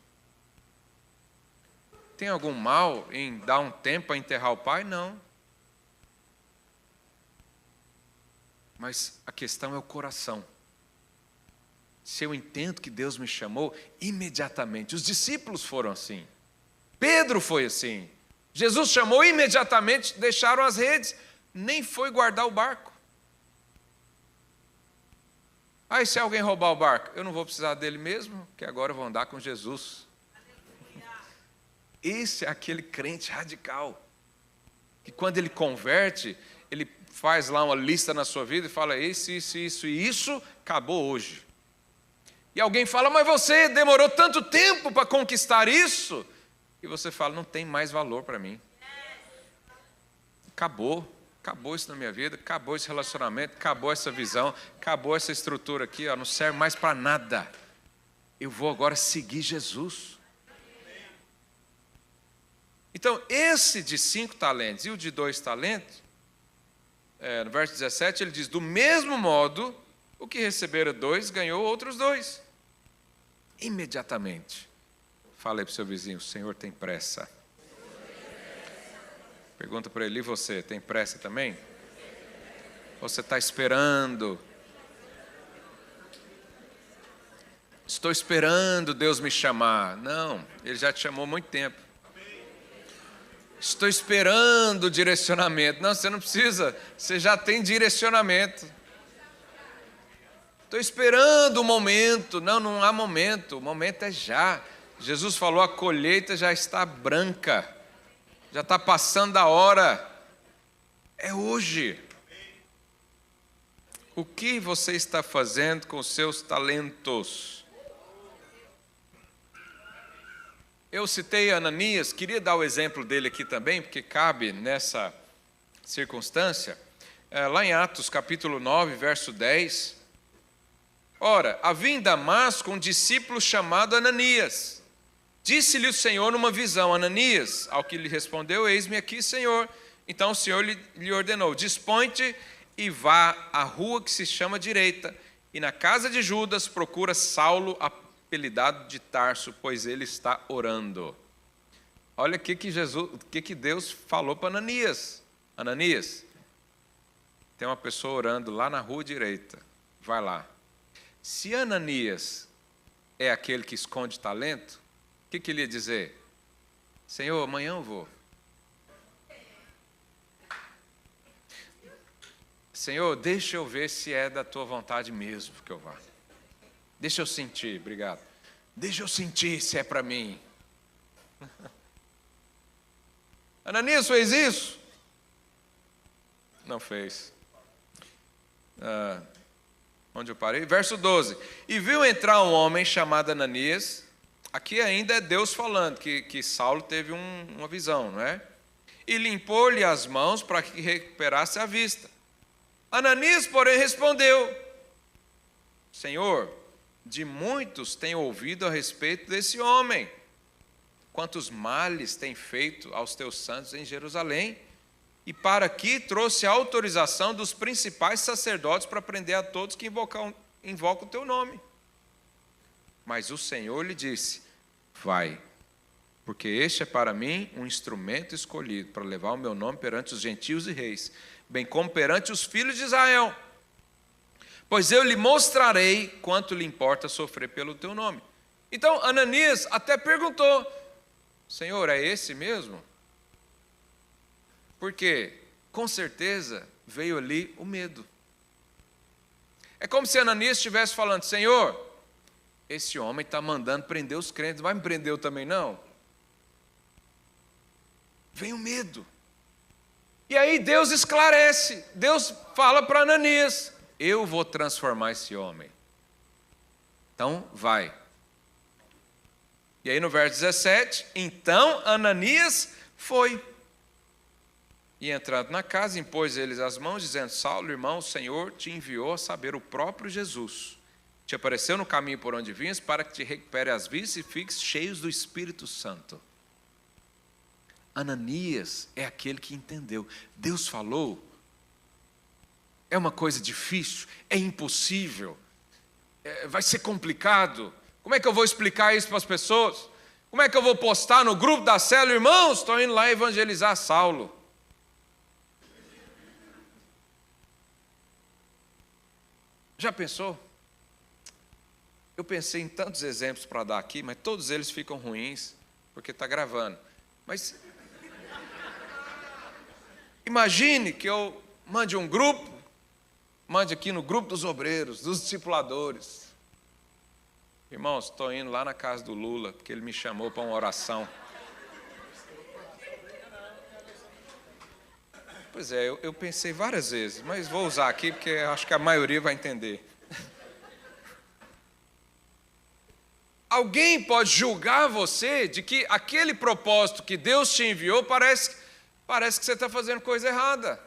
Tem algum mal em dar um tempo para enterrar o pai? Não. Mas a questão é o coração. Se eu entendo que Deus me chamou, imediatamente. Os discípulos foram assim. Pedro foi assim. Jesus chamou, imediatamente deixaram as redes. Nem foi guardar o barco. E se alguém roubar o barco? Eu não vou precisar dele mesmo, que agora eu vou andar com Jesus. Esse é aquele crente radical, que quando ele converte, ele faz lá uma lista na sua vida e fala: isso e isso, acabou hoje. E alguém fala: mas você demorou tanto tempo para conquistar isso. E você fala: não tem mais valor para mim. Acabou isso na minha vida, acabou esse relacionamento, acabou essa visão, acabou essa estrutura aqui, não serve mais para nada. Eu vou agora seguir Jesus. Então, esse de 5 talentos e o de 2 talentos, no verso 17, ele diz: do mesmo modo, o que recebera 2, ganhou outros 2. Imediatamente. Fala aí para o seu vizinho: o Senhor tem pressa. Pergunta para ele: e você, tem pressa também? Ou você está esperando? Estou esperando Deus me chamar. Não, Ele já te chamou há muito tempo. Estou esperando o direcionamento. Não, você não precisa, você já tem direcionamento. Estou esperando o momento. Não, não há momento, o momento é já. Jesus falou: a colheita já está branca, já está passando a hora, é hoje. O que você está fazendo com os seus talentos? Eu citei Ananias, queria dar o exemplo dele aqui também, porque cabe nessa circunstância, lá em Atos capítulo 9, verso 10. Ora, havia em Damasco um discípulo chamado Ananias. Disse-lhe o Senhor numa visão: Ananias. Ao que lhe respondeu: eis-me aqui, Senhor. Então o Senhor lhe ordenou: dispõe-te e vá à rua que se chama Direita, e na casa de Judas procura Saulo, apelidado de Tarso, pois ele está orando. Olha o que Deus falou para Ananias. Ananias, tem uma pessoa orando lá na rua direita, vai lá. Se Ananias é aquele que esconde talento, o que ele ia dizer? Senhor, amanhã eu vou. Senhor, deixa eu ver se é da tua vontade mesmo que eu vá. Deixa eu sentir, obrigado. Deixa eu sentir se é para mim. Ananias fez isso? Não fez. Onde eu parei? Verso 12. E viu entrar um homem chamado Ananias. Aqui ainda é Deus falando que Saulo teve uma visão, não é? E limpou-lhe as mãos para que recuperasse a vista. Ananias, porém, respondeu: Senhor, de muitos tenho ouvido a respeito desse homem, quantos males tem feito aos teus santos em Jerusalém, e para aqui trouxe a autorização dos principais sacerdotes para prender a todos que invocam o teu nome. Mas o Senhor lhe disse: vai, porque este é para mim um instrumento escolhido para levar o meu nome perante os gentios e reis, bem como perante os filhos de Israel. Pois eu lhe mostrarei quanto lhe importa sofrer pelo teu nome. Então Ananias até perguntou: Senhor, é esse mesmo? Porque, com certeza, veio ali o medo. É como se Ananias estivesse falando: Senhor, esse homem está mandando prender os crentes, vai me prender eu também não? Vem o medo. E aí Deus esclarece, Deus fala para Ananias: eu vou transformar esse homem. Então, vai. E aí no verso 17, então Ananias foi. E entrando na casa, impôs eles as mãos, dizendo: Saulo, irmão, o Senhor te enviou a saber, o próprio Jesus te apareceu no caminho por onde vinhas, para que te recupere as vistas e fiques cheios do Espírito Santo. Ananias é aquele que entendeu. Deus falou. É uma coisa difícil, é impossível, vai ser complicado. Como é que eu vou explicar isso para as pessoas? Como é que eu vou postar no grupo da célula: irmãos, estou indo lá evangelizar Saulo? Já pensou? Eu pensei em tantos exemplos para dar aqui, mas todos eles ficam ruins, porque está gravando. Mas imagine que eu mande um grupo, mande aqui no grupo dos obreiros, dos discipuladores: irmãos, estou indo lá na casa do Lula, porque ele me chamou para uma oração. Pois é, eu pensei várias vezes, mas vou usar aqui, porque acho que a maioria vai entender. Alguém pode julgar você de que aquele propósito que Deus te enviou parece que você está fazendo coisa errada.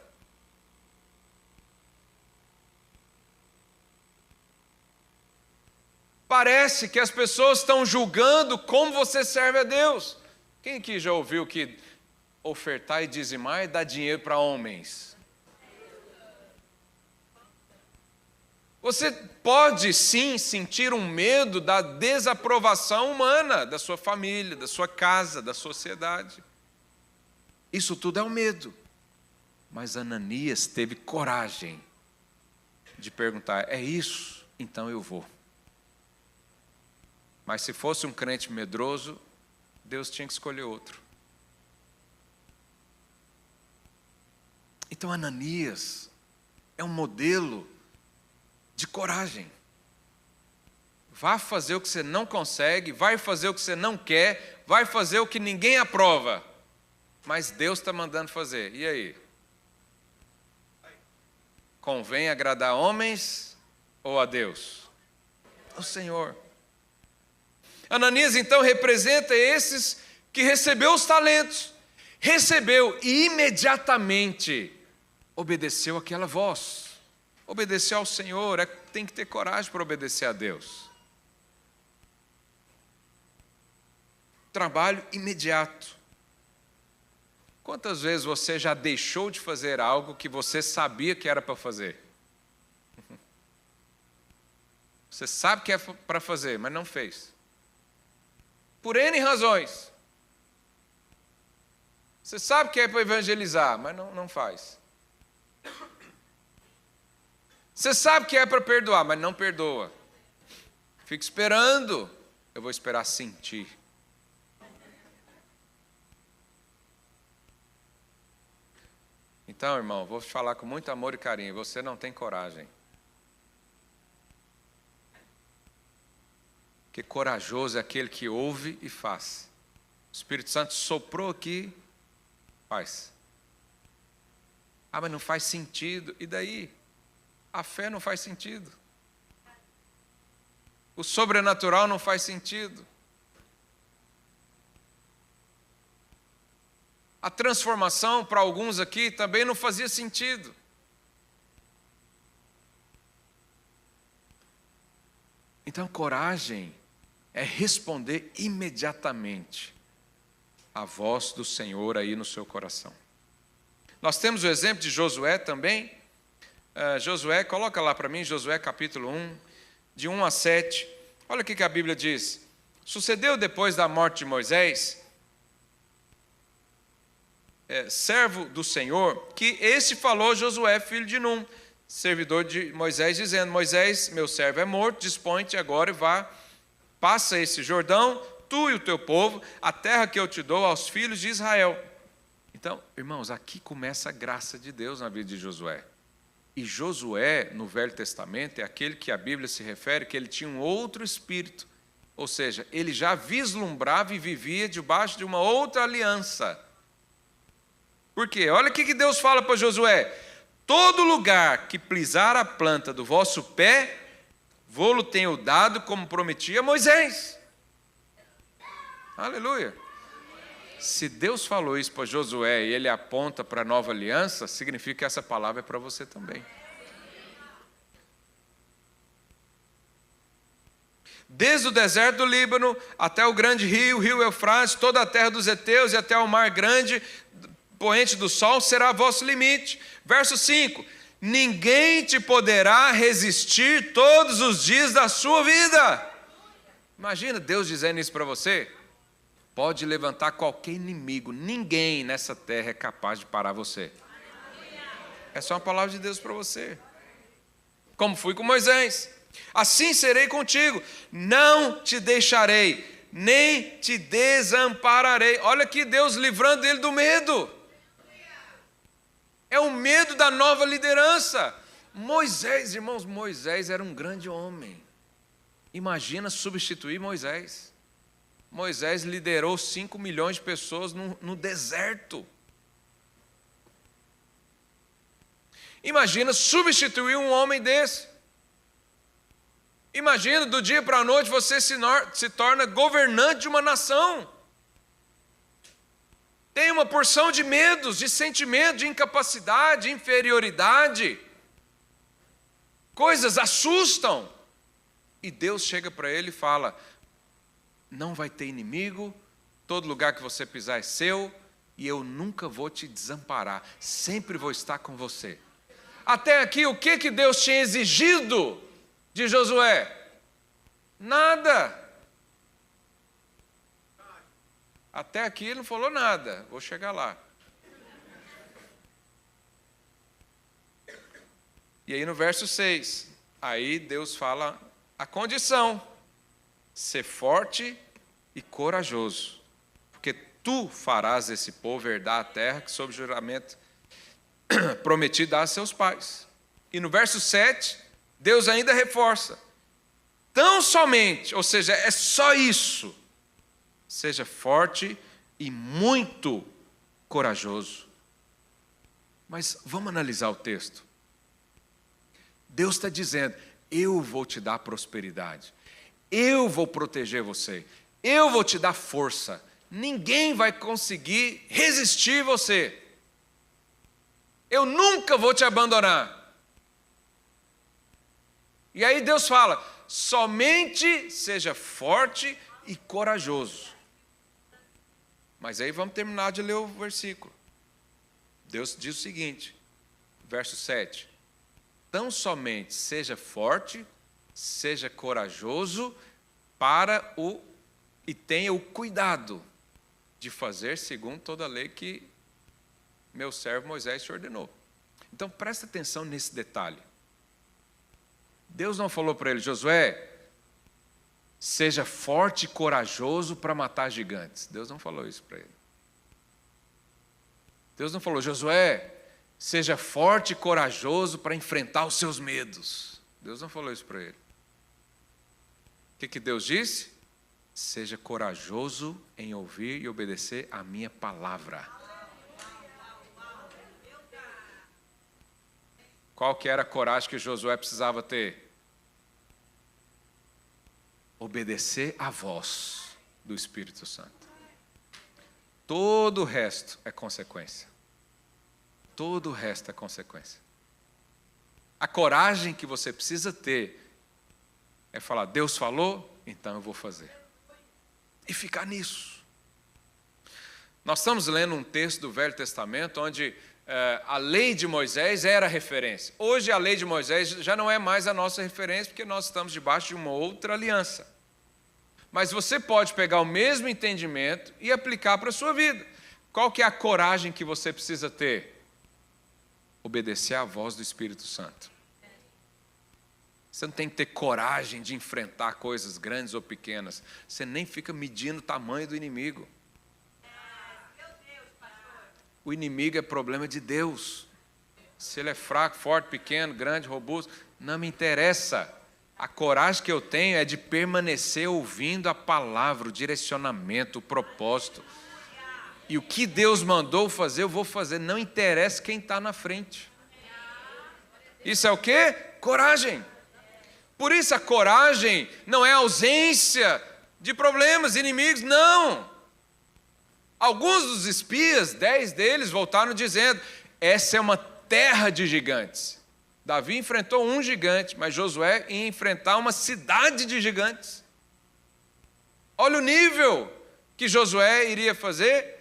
Parece que as pessoas estão julgando como você serve a Deus. Quem aqui já ouviu que ofertar e dizimar é dar dinheiro para homens? Você pode sim sentir um medo da desaprovação humana, da sua família, da sua casa, da sociedade. Isso tudo é um medo. Mas Ananias teve coragem de perguntar: é isso? Então eu vou. Mas se fosse um crente medroso, Deus tinha que escolher outro. Então Ananias é um modelo de coragem. Vá fazer o que você não consegue, vai fazer o que você não quer, vai fazer o que ninguém aprova, mas Deus está mandando fazer. E aí? Convém agradar homens ou a Deus? O Senhor. Ananias então representa esses que recebeu os talentos, recebeu e imediatamente obedeceu aquela voz. Obedecer ao Senhor, tem que ter coragem para obedecer a Deus. Trabalho imediato. Quantas vezes você já deixou de fazer algo que você sabia que era para fazer? Você sabe que é para fazer, mas não fez. Por N razões. Você sabe que é para evangelizar, mas não faz. Você sabe que é para perdoar, mas não perdoa. Fica esperando. Eu vou esperar sentir. Então, irmão, vou te falar com muito amor e carinho. Você não tem coragem. Porque corajoso é aquele que ouve e faz. O Espírito Santo soprou aqui, faz. Ah, mas não faz sentido. E daí? A fé não faz sentido. O sobrenatural não faz sentido. A transformação para alguns aqui também não fazia sentido. Então, coragem é responder imediatamente à voz do Senhor aí no seu coração. Nós temos o exemplo de Josué também. Josué, coloca lá para mim, Josué capítulo 1, de 1 a 7. Olha o que a Bíblia diz. Sucedeu depois da morte de Moisés, servo do Senhor, que este falou a Josué, filho de Num, servidor de Moisés, dizendo: Moisés, meu servo é morto, dispõe-te agora e vá, passa esse Jordão, tu e o teu povo, a terra que eu te dou aos filhos de Israel. Então, irmãos, aqui começa a graça de Deus na vida de Josué. E Josué, no Velho Testamento, é aquele que a Bíblia se refere que ele tinha um outro espírito. Ou seja, ele já vislumbrava e vivia debaixo de uma outra aliança. Por quê? Olha o que Deus fala para Josué. Todo lugar que pisar a planta do vosso pé, vou-lo tenho dado como prometi a Moisés. Aleluia. Se Deus falou isso para Josué e ele aponta para a nova aliança, significa que essa palavra é para você também. Desde o deserto do Líbano até o grande rio, o rio Eufrates, toda a terra dos heteus e até o mar grande, poente do sol, será vosso limite. Verso 5: ninguém te poderá resistir todos os dias da sua vida. Imagina Deus dizendo isso para você. Pode levantar qualquer inimigo, ninguém nessa terra é capaz de parar você. É só uma palavra de Deus para você. Como fui com Moisés. Assim serei contigo, não te deixarei, nem te desampararei. Olha aqui Deus livrando ele do medo. É o medo da nova liderança. Moisés, irmãos, Moisés era um grande homem. Imagina substituir Moisés. Moisés liderou 5 milhões de pessoas no deserto. Imagina substituir um homem desse. Imagina, do dia para a noite você se torna governante de uma nação. Tem uma porção de medos, de sentimento, de incapacidade, de inferioridade. Coisas assustam. E Deus chega para ele e fala: não vai ter inimigo, todo lugar que você pisar é seu, e eu nunca vou te desamparar, sempre vou estar com você. Até aqui, o que Deus tinha exigido de Josué? Nada. Até aqui ele não falou nada, vou chegar lá. E aí no verso 6, aí Deus fala a condição: ser forte e corajoso, porque tu farás esse povo herdar a terra que sob juramento prometi dar a seus pais. E no verso 7, Deus ainda reforça: tão somente, ou seja, é só isso, seja forte e muito corajoso. Mas vamos analisar o texto. Deus está dizendo: eu vou te dar prosperidade, eu vou proteger você, eu vou te dar força, ninguém vai conseguir resistir você. Eu nunca vou te abandonar. E aí Deus fala: somente seja forte e corajoso. Mas aí vamos terminar de ler o versículo. Deus diz o seguinte, verso 7. Tão somente seja forte, seja corajoso e tenha o cuidado de fazer segundo toda a lei que meu servo Moisés te ordenou. Então presta atenção nesse detalhe. Deus não falou para ele: Josué, seja forte e corajoso para matar gigantes. Deus não falou isso para ele. Deus não falou: Josué, seja forte e corajoso para enfrentar os seus medos. Deus não falou isso para ele. O que Deus disse? Seja corajoso em ouvir e obedecer a minha palavra. Qual que era a coragem que Josué precisava ter? Obedecer à voz do Espírito Santo. Todo o resto é consequência. Todo o resto é consequência. A coragem que você precisa ter é falar: Deus falou, então eu vou fazer. E ficar nisso. Nós estamos lendo um texto do Velho Testamento onde a lei de Moisés era a referência. Hoje a lei de Moisés já não é mais a nossa referência, porque nós estamos debaixo de uma outra aliança. Mas você pode pegar o mesmo entendimento e aplicar para a sua vida. Qual que é a coragem que você precisa ter? Obedecer à voz do Espírito Santo. Você não tem que ter coragem de enfrentar coisas grandes ou pequenas. Você nem fica medindo o tamanho do inimigo. O inimigo é problema de Deus. Se ele é fraco, forte, pequeno, grande, robusto, não me interessa. A coragem que eu tenho é de permanecer ouvindo a palavra, o direcionamento, o propósito. E o que Deus mandou fazer, eu vou fazer. Não interessa quem está na frente. Isso é o quê? Coragem. Por isso a coragem não é ausência de problemas, inimigos, não. Alguns dos espias, 10 deles, voltaram dizendo: essa é uma terra de gigantes. Davi enfrentou um gigante, mas Josué ia enfrentar uma cidade de gigantes. Olha o nível que Josué iria fazer.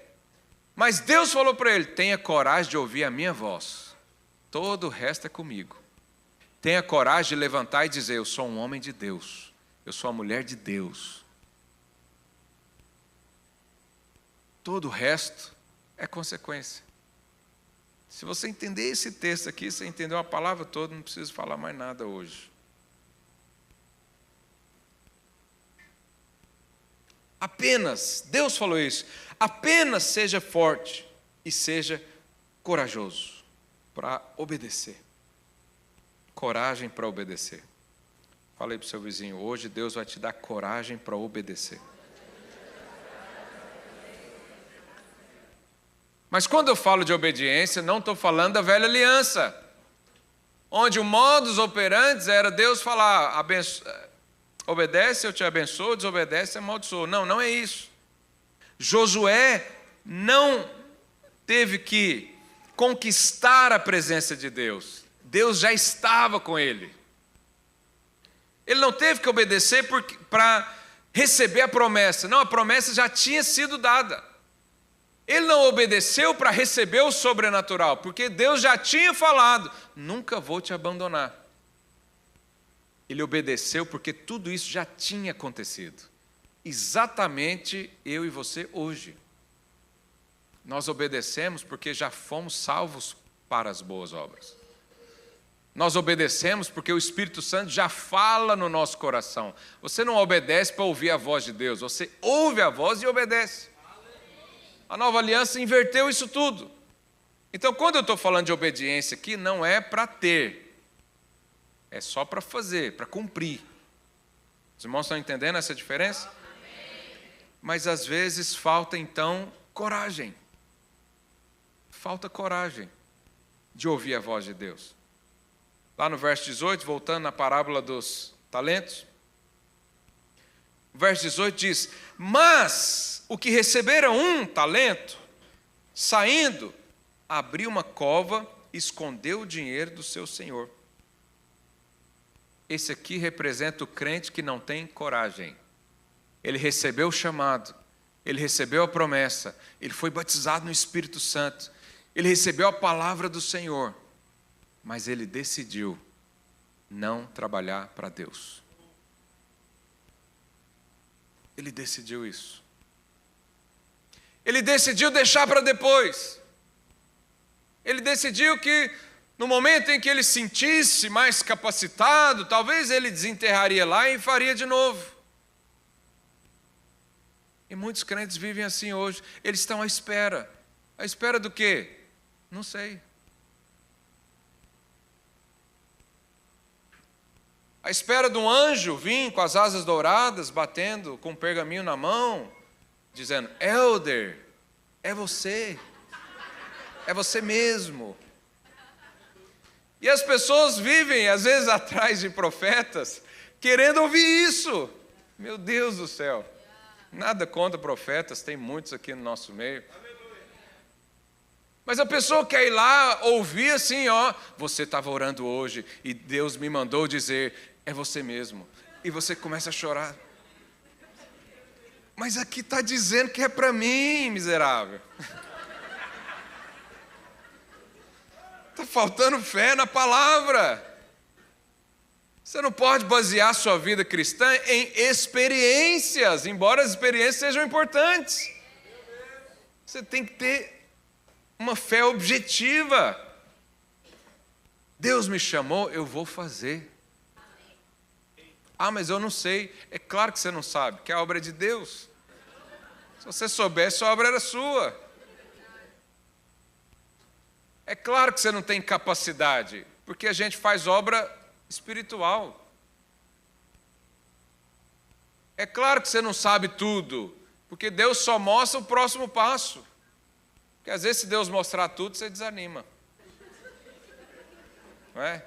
Mas Deus falou para ele: tenha coragem de ouvir a minha voz. Todo o resto é comigo. Tenha coragem de levantar e dizer: eu sou um homem de Deus. Eu sou uma mulher de Deus. Todo o resto é consequência. Se você entender esse texto aqui, você entendeu a palavra toda, não preciso falar mais nada hoje. Apenas, Deus falou isso, apenas seja forte e seja corajoso para obedecer. Coragem para obedecer. Falei para o seu vizinho: hoje Deus vai te dar coragem para obedecer. Mas quando eu falo de obediência, não estou falando da velha aliança, onde o modus operandi era Deus falar: obedece, eu te abençoo, desobedece, amaldiçoo. Não, não é isso. Josué não teve que conquistar a presença de Deus. Deus já estava com ele. Ele não teve que obedecer para receber a promessa. Não, a promessa já tinha sido dada. Ele não obedeceu para receber o sobrenatural, porque Deus já tinha falado: nunca vou te abandonar. Ele obedeceu porque tudo isso já tinha acontecido. Exatamente eu e você hoje. Nós obedecemos porque já fomos salvos para as boas obras. Nós obedecemos porque o Espírito Santo já fala no nosso coração. Você não obedece para ouvir a voz de Deus, você ouve a voz e obedece. A nova aliança inverteu isso tudo. Então, quando eu estou falando de obediência aqui, não é para ter, é só para fazer, para cumprir. Os irmãos estão entendendo essa diferença? Mas às vezes falta então coragem. Falta coragem de ouvir a voz de Deus. Lá no verso 18, voltando na parábola dos talentos, o verso 18 diz: mas o que recebera 1 talento, saindo, abriu uma cova escondeu o dinheiro do seu senhor. Esse aqui representa o crente que não tem coragem. Ele recebeu o chamado, ele recebeu a promessa, ele foi batizado no Espírito Santo, ele recebeu a palavra do Senhor, mas ele decidiu não trabalhar para Deus. Ele decidiu isso. Ele decidiu deixar para depois. Ele decidiu que no momento em que ele sentisse mais capacitado, talvez ele desenterraria lá e faria de novo. E muitos crentes vivem assim hoje. Eles estão à espera. À espera do quê? Não sei. À espera de um anjo vir com as asas douradas, batendo com um pergaminho na mão, dizendo: Elder, é você mesmo. E as pessoas vivem, às vezes, atrás de profetas, querendo ouvir isso. Meu Deus do céu. Nada contra profetas, tem muitos aqui no nosso meio. Mas a pessoa quer ir lá ouvir assim, ó, você estava orando hoje e Deus me mandou dizer, é você mesmo. E você começa a chorar. Mas aqui está dizendo que é para mim, miserável. Está faltando fé na palavra. Você não pode basear sua vida cristã em experiências, embora as experiências sejam importantes. Você tem que ter uma fé objetiva. Deus me chamou, eu vou fazer. Ah, mas eu não sei. É claro que você não sabe, que a obra é de Deus. Se você soubesse, a obra era sua. É claro que você não tem capacidade, porque a gente faz obra espiritual. É claro que você não sabe tudo, porque Deus só mostra o próximo passo. Porque às vezes se Deus mostrar tudo, você desanima. Não é?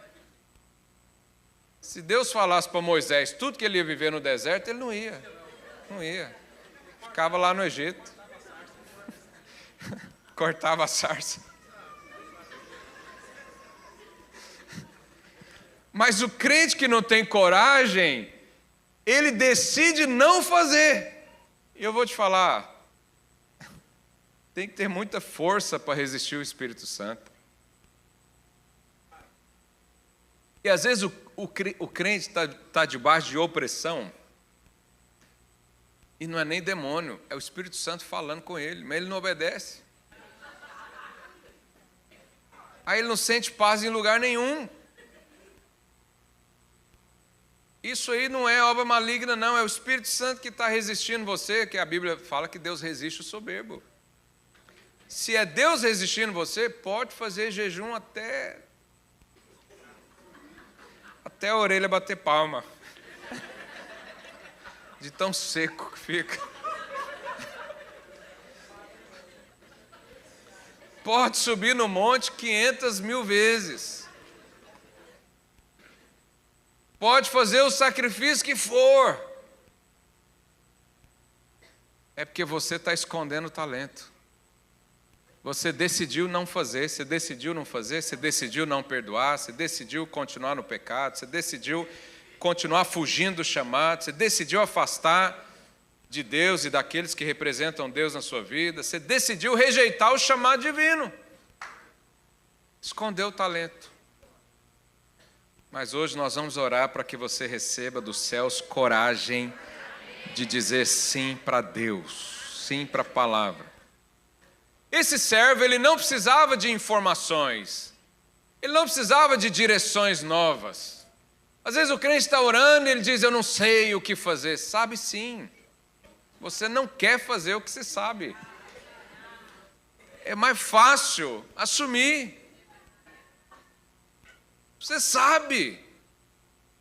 Se Deus falasse para Moisés tudo que ele ia viver no deserto, ele não ia. Não ia. Ficava lá no Egito. Cortava a sarça. Mas o crente que não tem coragem, ele decide não fazer. E eu vou te falar, tem que ter muita força para resistir ao Espírito Santo. E às vezes o crente está debaixo de opressão, e não é nem demônio, é o Espírito Santo falando com ele, mas ele não obedece. Aí ele não sente paz em lugar nenhum. Isso aí não é obra maligna, não. É o Espírito Santo que está resistindo você, que a Bíblia fala que Deus resiste o soberbo. Se é Deus resistindo você, pode fazer jejum até a orelha bater palma. De tão seco que fica. Pode subir no monte 500.000 vezes. Pode fazer o sacrifício que for. É porque você está escondendo o talento. Você decidiu não fazer, você decidiu não fazer, você decidiu não perdoar, você decidiu continuar no pecado, você decidiu continuar fugindo do chamado, você decidiu afastar de Deus e daqueles que representam Deus na sua vida, você decidiu rejeitar o chamado divino. Escondeu o talento. Mas hoje nós vamos orar para que você receba dos céus coragem de dizer sim para Deus, sim para a palavra. Esse servo, ele não precisava de informações, ele não precisava de direções novas. Às vezes o crente está orando e ele diz, eu não sei o que fazer. Sabe sim, você não quer fazer o que você sabe. É mais fácil assumir. Você sabe.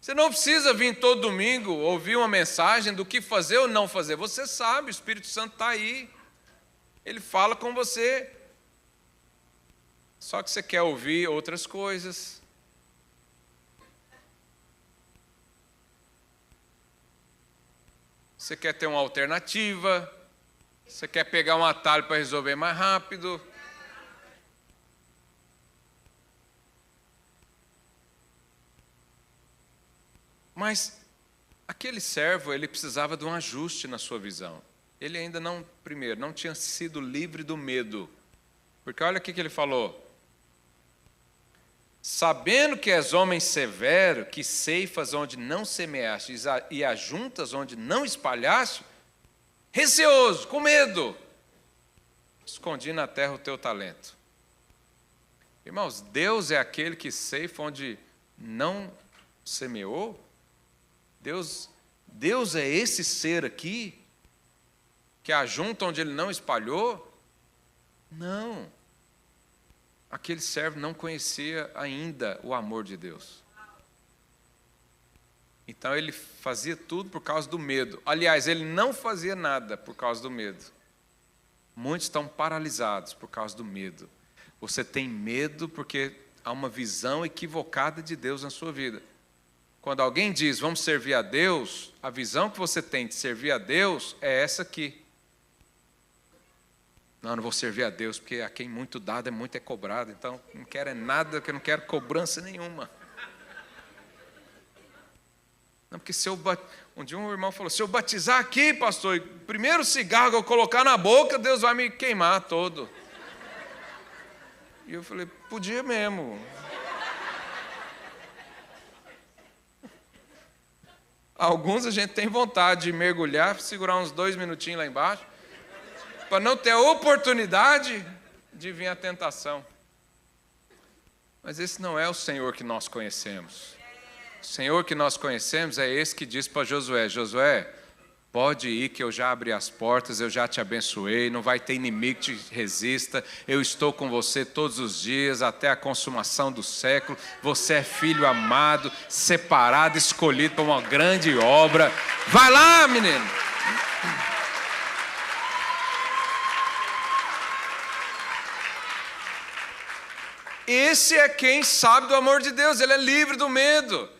Você não precisa vir todo domingo ouvir uma mensagem do que fazer ou não fazer. Você sabe, o Espírito Santo está aí. Ele fala com você. Só que você quer ouvir outras coisas. Você quer ter uma alternativa. Você quer pegar um atalho para resolver mais rápido. Mas aquele servo, ele precisava de um ajuste na sua visão. Ele ainda não tinha sido livre do medo. Porque olha o que ele falou. Sabendo que és homem severo, que ceifas onde não semeaste e ajuntas onde não espalhaste, receoso, com medo, escondi na terra o teu talento. Irmãos, Deus é aquele que ceifa onde não semeou? Deus é esse ser aqui que ajunta onde ele não espalhou? Não. Aquele servo não conhecia ainda o amor de Deus. Então ele fazia tudo por causa do medo. Aliás, ele não fazia nada por causa do medo. Muitos estão paralisados por causa do medo. Você tem medo porque há uma visão equivocada de Deus na sua vida. Quando alguém diz, vamos servir a Deus, a visão que você tem de servir a Deus é essa aqui. Não vou servir a Deus, porque a quem muito dado é cobrado. Então, não quero nada, porque eu não quero cobrança nenhuma. Não, porque um dia um irmão falou, se eu batizar aqui, pastor, o primeiro cigarro que eu colocar na boca, Deus vai me queimar todo. E eu falei, podia mesmo. Alguns a gente tem vontade de mergulhar, segurar uns 2 minutinhos lá embaixo, para não ter a oportunidade de vir a tentação. Mas esse não é o Senhor que nós conhecemos. O Senhor que nós conhecemos é esse que diz para Josué, Josué, pode ir que eu já abri as portas, eu já te abençoei, não vai ter inimigo que te resista, eu estou com você todos os dias, até a consumação do século, você é filho amado, separado, escolhido para uma grande obra. Vai lá, menino! Esse é quem sabe do amor de Deus, ele é livre do medo.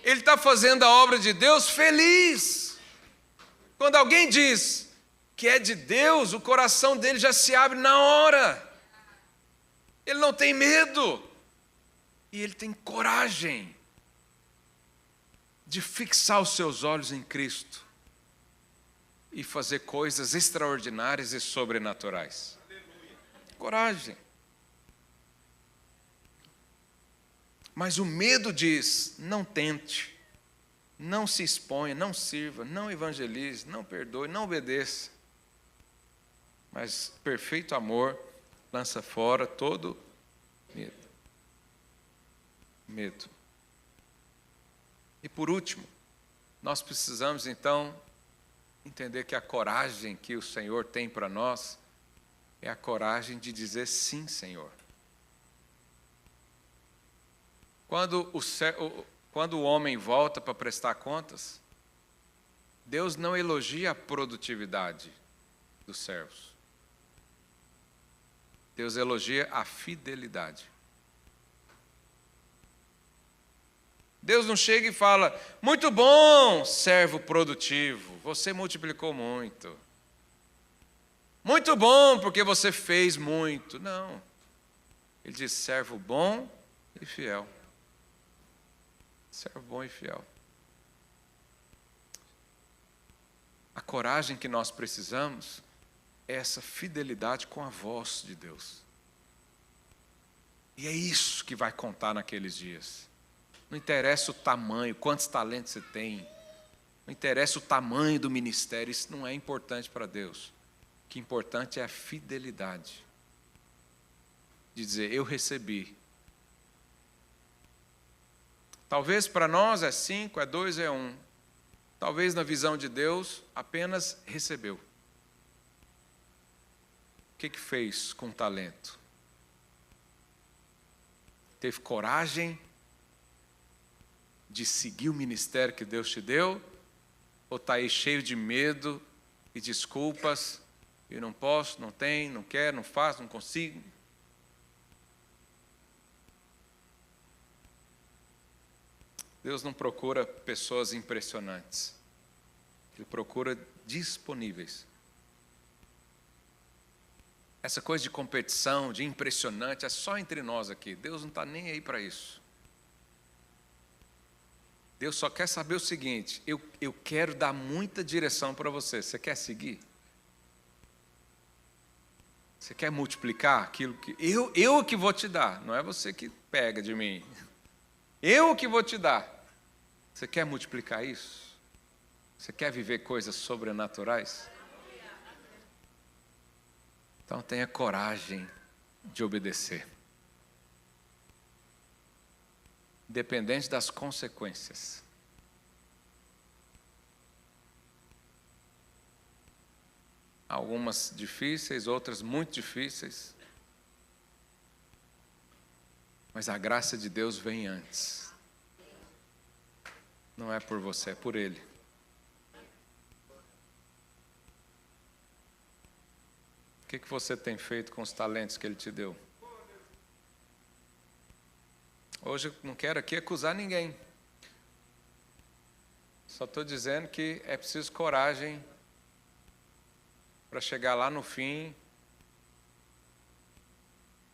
Ele está fazendo a obra de Deus feliz. Quando alguém diz que é de Deus, o coração dele já se abre na hora. Ele não tem medo. E ele tem coragem de fixar os seus olhos em Cristo e fazer coisas extraordinárias e sobrenaturais. Coragem. Mas o medo diz, não tente, não se exponha, não sirva, não evangelize, não perdoe, não obedeça. Mas perfeito amor lança fora todo medo. Medo. E por último, nós precisamos então entender que a coragem que o Senhor tem para nós é a coragem de dizer sim, Senhor. Quando o homem volta para prestar contas, Deus não elogia a produtividade dos servos. Deus elogia a fidelidade. Deus não chega e fala, muito bom, servo produtivo, você multiplicou muito. Muito bom, porque você fez muito. Não. Ele diz, servo bom e fiel. Servo bom e fiel. A coragem que nós precisamos é essa fidelidade com a voz de Deus. E é isso que vai contar naqueles dias. Não interessa o tamanho, quantos talentos você tem. Não interessa o tamanho do ministério, isso não é importante para Deus. O que é importante é a fidelidade. De dizer, eu recebi. Talvez para nós é 5, é 2, é 1. Talvez na visão de Deus apenas recebeu. O que fez com o talento? Teve coragem de seguir o ministério que Deus te deu? Ou está aí cheio de medo e desculpas? Eu não posso, não tenho, não quero, não faço, não consigo. Deus não procura pessoas impressionantes. Ele procura disponíveis. Essa coisa de competição, de impressionante, é só entre nós aqui. Deus não está nem aí para isso. Deus só quer saber o seguinte: eu quero dar muita direção para você. Você quer seguir? Você quer multiplicar aquilo que eu que vou te dar? Não é você que pega de mim. Eu que vou te dar. Você quer multiplicar isso? Você quer viver coisas sobrenaturais? Então tenha coragem de obedecer. Independente das consequências. Algumas difíceis, outras muito difíceis. Mas a graça de Deus vem antes. Não é por você, é por Ele. O que você tem feito com os talentos que Ele te deu? Hoje eu não quero aqui acusar ninguém. Só estou dizendo que é preciso coragem para chegar lá no fim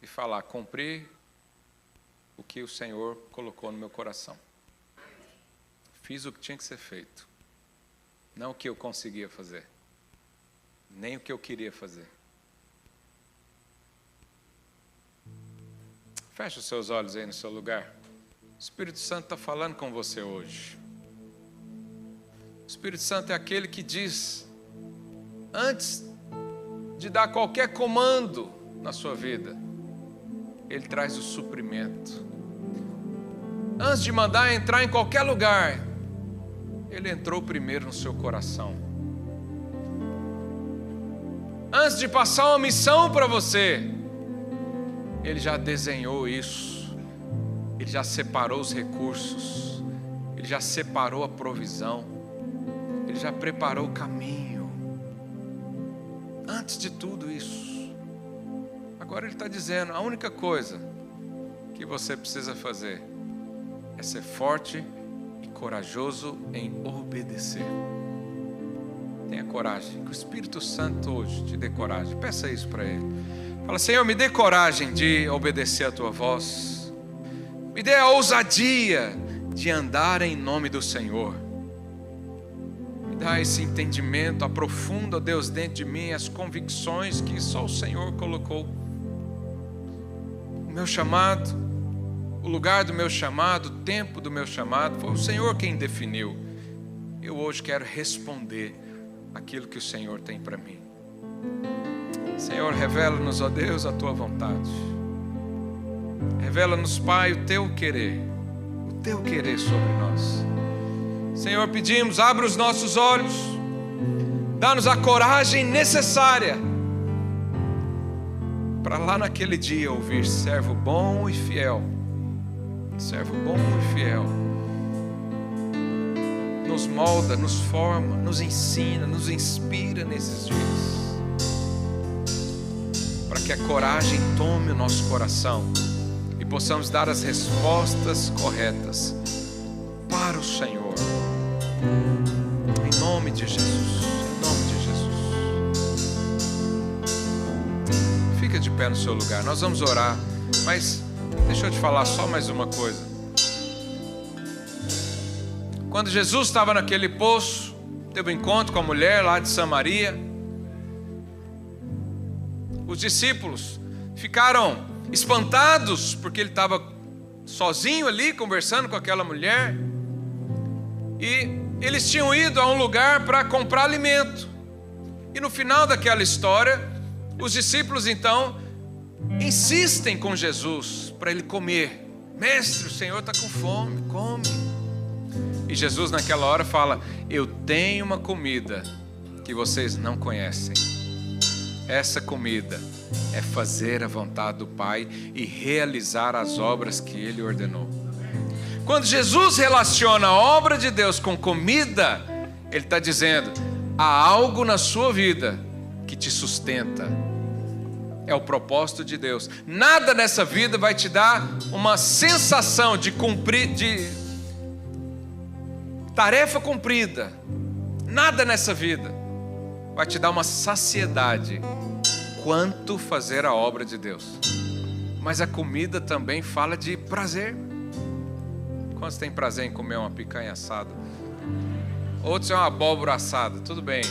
e falar: cumpri o que o Senhor colocou no meu coração. Fiz o que tinha que ser feito. Não o que eu conseguia fazer. Nem o que eu queria fazer. Feche os seus olhos aí no seu lugar. O Espírito Santo está falando com você hoje. O Espírito Santo é aquele que diz, antes de dar qualquer comando na sua vida, Ele traz o suprimento. Antes de mandar entrar em qualquer lugar, Ele entrou primeiro no seu coração. Antes de passar uma missão para você, Ele já desenhou isso. Ele já separou os recursos. Ele já separou a provisão. Ele já preparou o caminho. Antes de tudo isso. Agora Ele está dizendo, a única coisa que você precisa fazer é ser forte e corajoso em obedecer. Tenha coragem. Que o Espírito Santo hoje te dê coragem. Peça isso para Ele. Fala: Senhor, me dê coragem de obedecer a Tua voz. Me dê a ousadia de andar em nome do Senhor. Me dá esse entendimento, aprofunda, Deus, dentro de mim as convicções que só o Senhor colocou. O meu chamado, o lugar do meu chamado, o tempo do meu chamado, foi o Senhor quem definiu. Eu hoje quero responder aquilo que o Senhor tem para mim. Senhor, revela-nos, ó Deus, a Tua vontade. Revela-nos, Pai, o Teu querer sobre nós. Senhor, pedimos, abre os nossos olhos, dá-nos a coragem necessária para lá naquele dia ouvir: servo bom e fiel. Servo bom e fiel. Nos molda, nos forma, nos ensina, nos inspira nesses dias. Para que a coragem tome o nosso coração e possamos dar as respostas corretas para o Senhor. Em nome de Jesus. Em nome de Jesus. Fica de pé no seu lugar. Nós vamos orar, mas deixa eu te falar só mais uma coisa. Quando Jesus estava naquele poço, teve um encontro com a mulher lá de Samaria. Os discípulos ficaram espantados porque ele estava sozinho ali conversando com aquela mulher. E eles tinham ido a um lugar para comprar alimento. E no final daquela história, os discípulos então insistem com Jesus para ele comer. Mestre, o Senhor está com fome, come. E Jesus naquela hora fala: eu tenho uma comida que vocês não conhecem. Essa comida é fazer a vontade do Pai e realizar as obras que Ele ordenou. Quando Jesus relaciona a obra de Deus com comida, Ele está dizendo: há algo na sua vida que te sustenta. É o propósito de Deus. Nada nessa vida vai te dar uma sensação de cumprir, de tarefa cumprida. Nada nessa vida vai te dar uma saciedade quanto fazer a obra de Deus. Mas a comida também fala de prazer. Quantos têm prazer em comer uma picanha assada? Outros é uma abóbora assada. Tudo bem,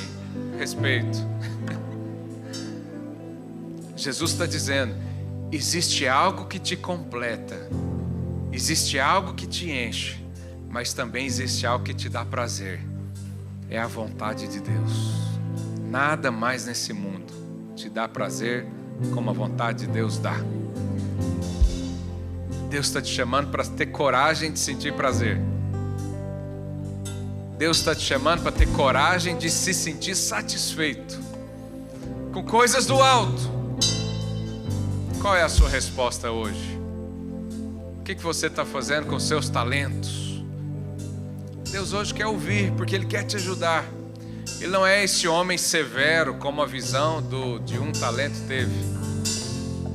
respeito. Jesus está dizendo: existe algo que te completa, existe algo que te enche, mas também existe algo que te dá prazer. É a vontade de Deus. Nada mais nesse mundo te dá prazer como a vontade de Deus dá. Deus está te chamando para ter coragem de sentir prazer. Deus está te chamando para ter coragem de se sentir satisfeito com coisas do alto. Qual é a sua resposta hoje? O que você está fazendo com seus talentos? Deus hoje quer ouvir, porque Ele quer te ajudar. Ele não é esse homem severo como a visão de um talento teve.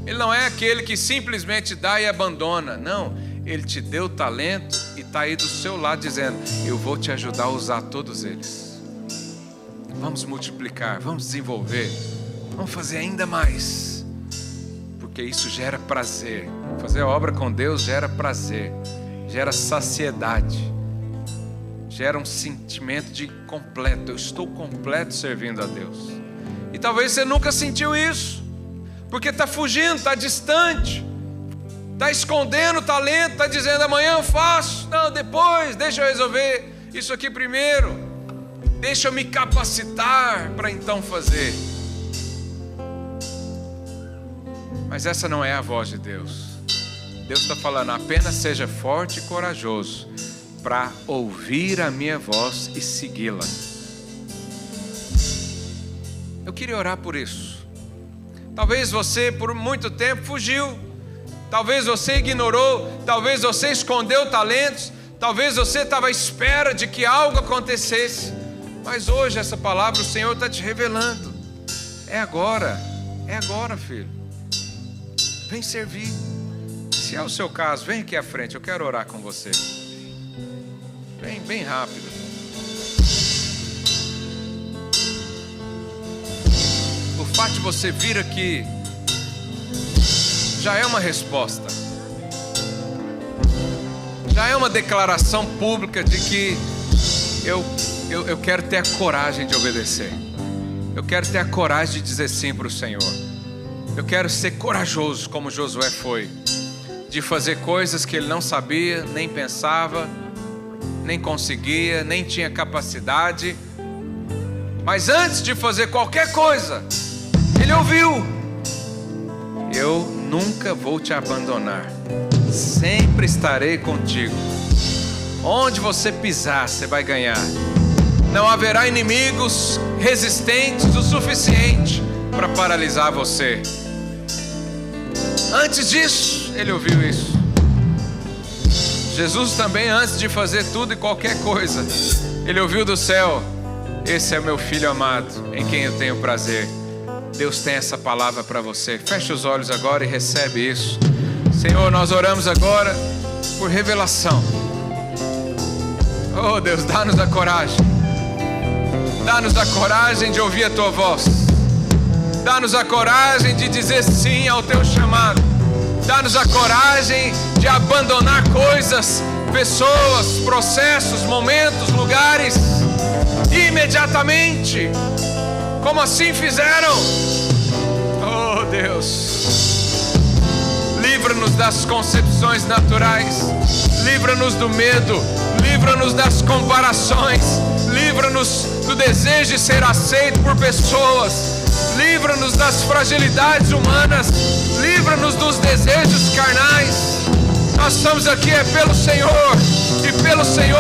Ele não é aquele que simplesmente dá e abandona. Não, Ele te deu talento e está aí do seu lado dizendo: eu vou te ajudar a usar todos eles. Vamos multiplicar, vamos desenvolver, vamos fazer ainda mais. Porque isso gera prazer. Fazer a obra com Deus gera prazer, gera saciedade, gera um sentimento de completo. Eu estou completo servindo a Deus. E talvez você nunca sentiu isso, porque está fugindo, está distante, está escondendo o talento, está dizendo: amanhã eu faço, não, depois, deixa eu resolver isso aqui primeiro, deixa eu me capacitar para então fazer. Mas essa não é a voz de Deus. Deus está falando: apenas seja forte e corajoso para ouvir a minha voz e segui-la. Eu queria orar por isso. Talvez você por muito tempo fugiu, talvez você ignorou, talvez você escondeu talentos, talvez você estava à espera de que algo acontecesse. Mas hoje essa palavra o Senhor está te revelando. É agora, filho. Vem servir. Se é o seu caso, vem aqui à frente, eu quero orar com você. Vem bem rápido. O fato de você vir aqui já é uma resposta. Já é uma declaração pública de que eu quero ter a coragem de obedecer. Eu quero ter a coragem de dizer sim para o Senhor. Eu quero ser corajoso como Josué foi, de fazer coisas que ele não sabia, nem pensava, nem conseguia, nem tinha capacidade. Mas antes de fazer qualquer coisa, ele ouviu: eu nunca vou te abandonar, sempre estarei contigo. Onde você pisar, você vai ganhar. Não haverá inimigos resistentes o suficiente para paralisar você. Antes disso, ele ouviu isso. Jesus também, antes de fazer tudo e qualquer coisa, ele ouviu do céu: esse é meu filho amado, em quem eu tenho prazer. Deus tem essa palavra para você. Feche os olhos agora e recebe isso. Senhor, nós oramos agora por revelação. Oh Deus, dá-nos a coragem. Dá-nos a coragem de ouvir a tua voz. Dá-nos a coragem de dizer sim ao teu chamado. Dá-nos a coragem de abandonar coisas, pessoas, processos, momentos, lugares, imediatamente, como assim fizeram. Oh Deus, livra-nos das concepções naturais, livra-nos do medo, livra-nos das comparações, livra-nos do desejo de ser aceito por pessoas, livra-nos das fragilidades humanas, livra-nos dos desejos carnais. Nós estamos aqui pelo Senhor, e pelo Senhor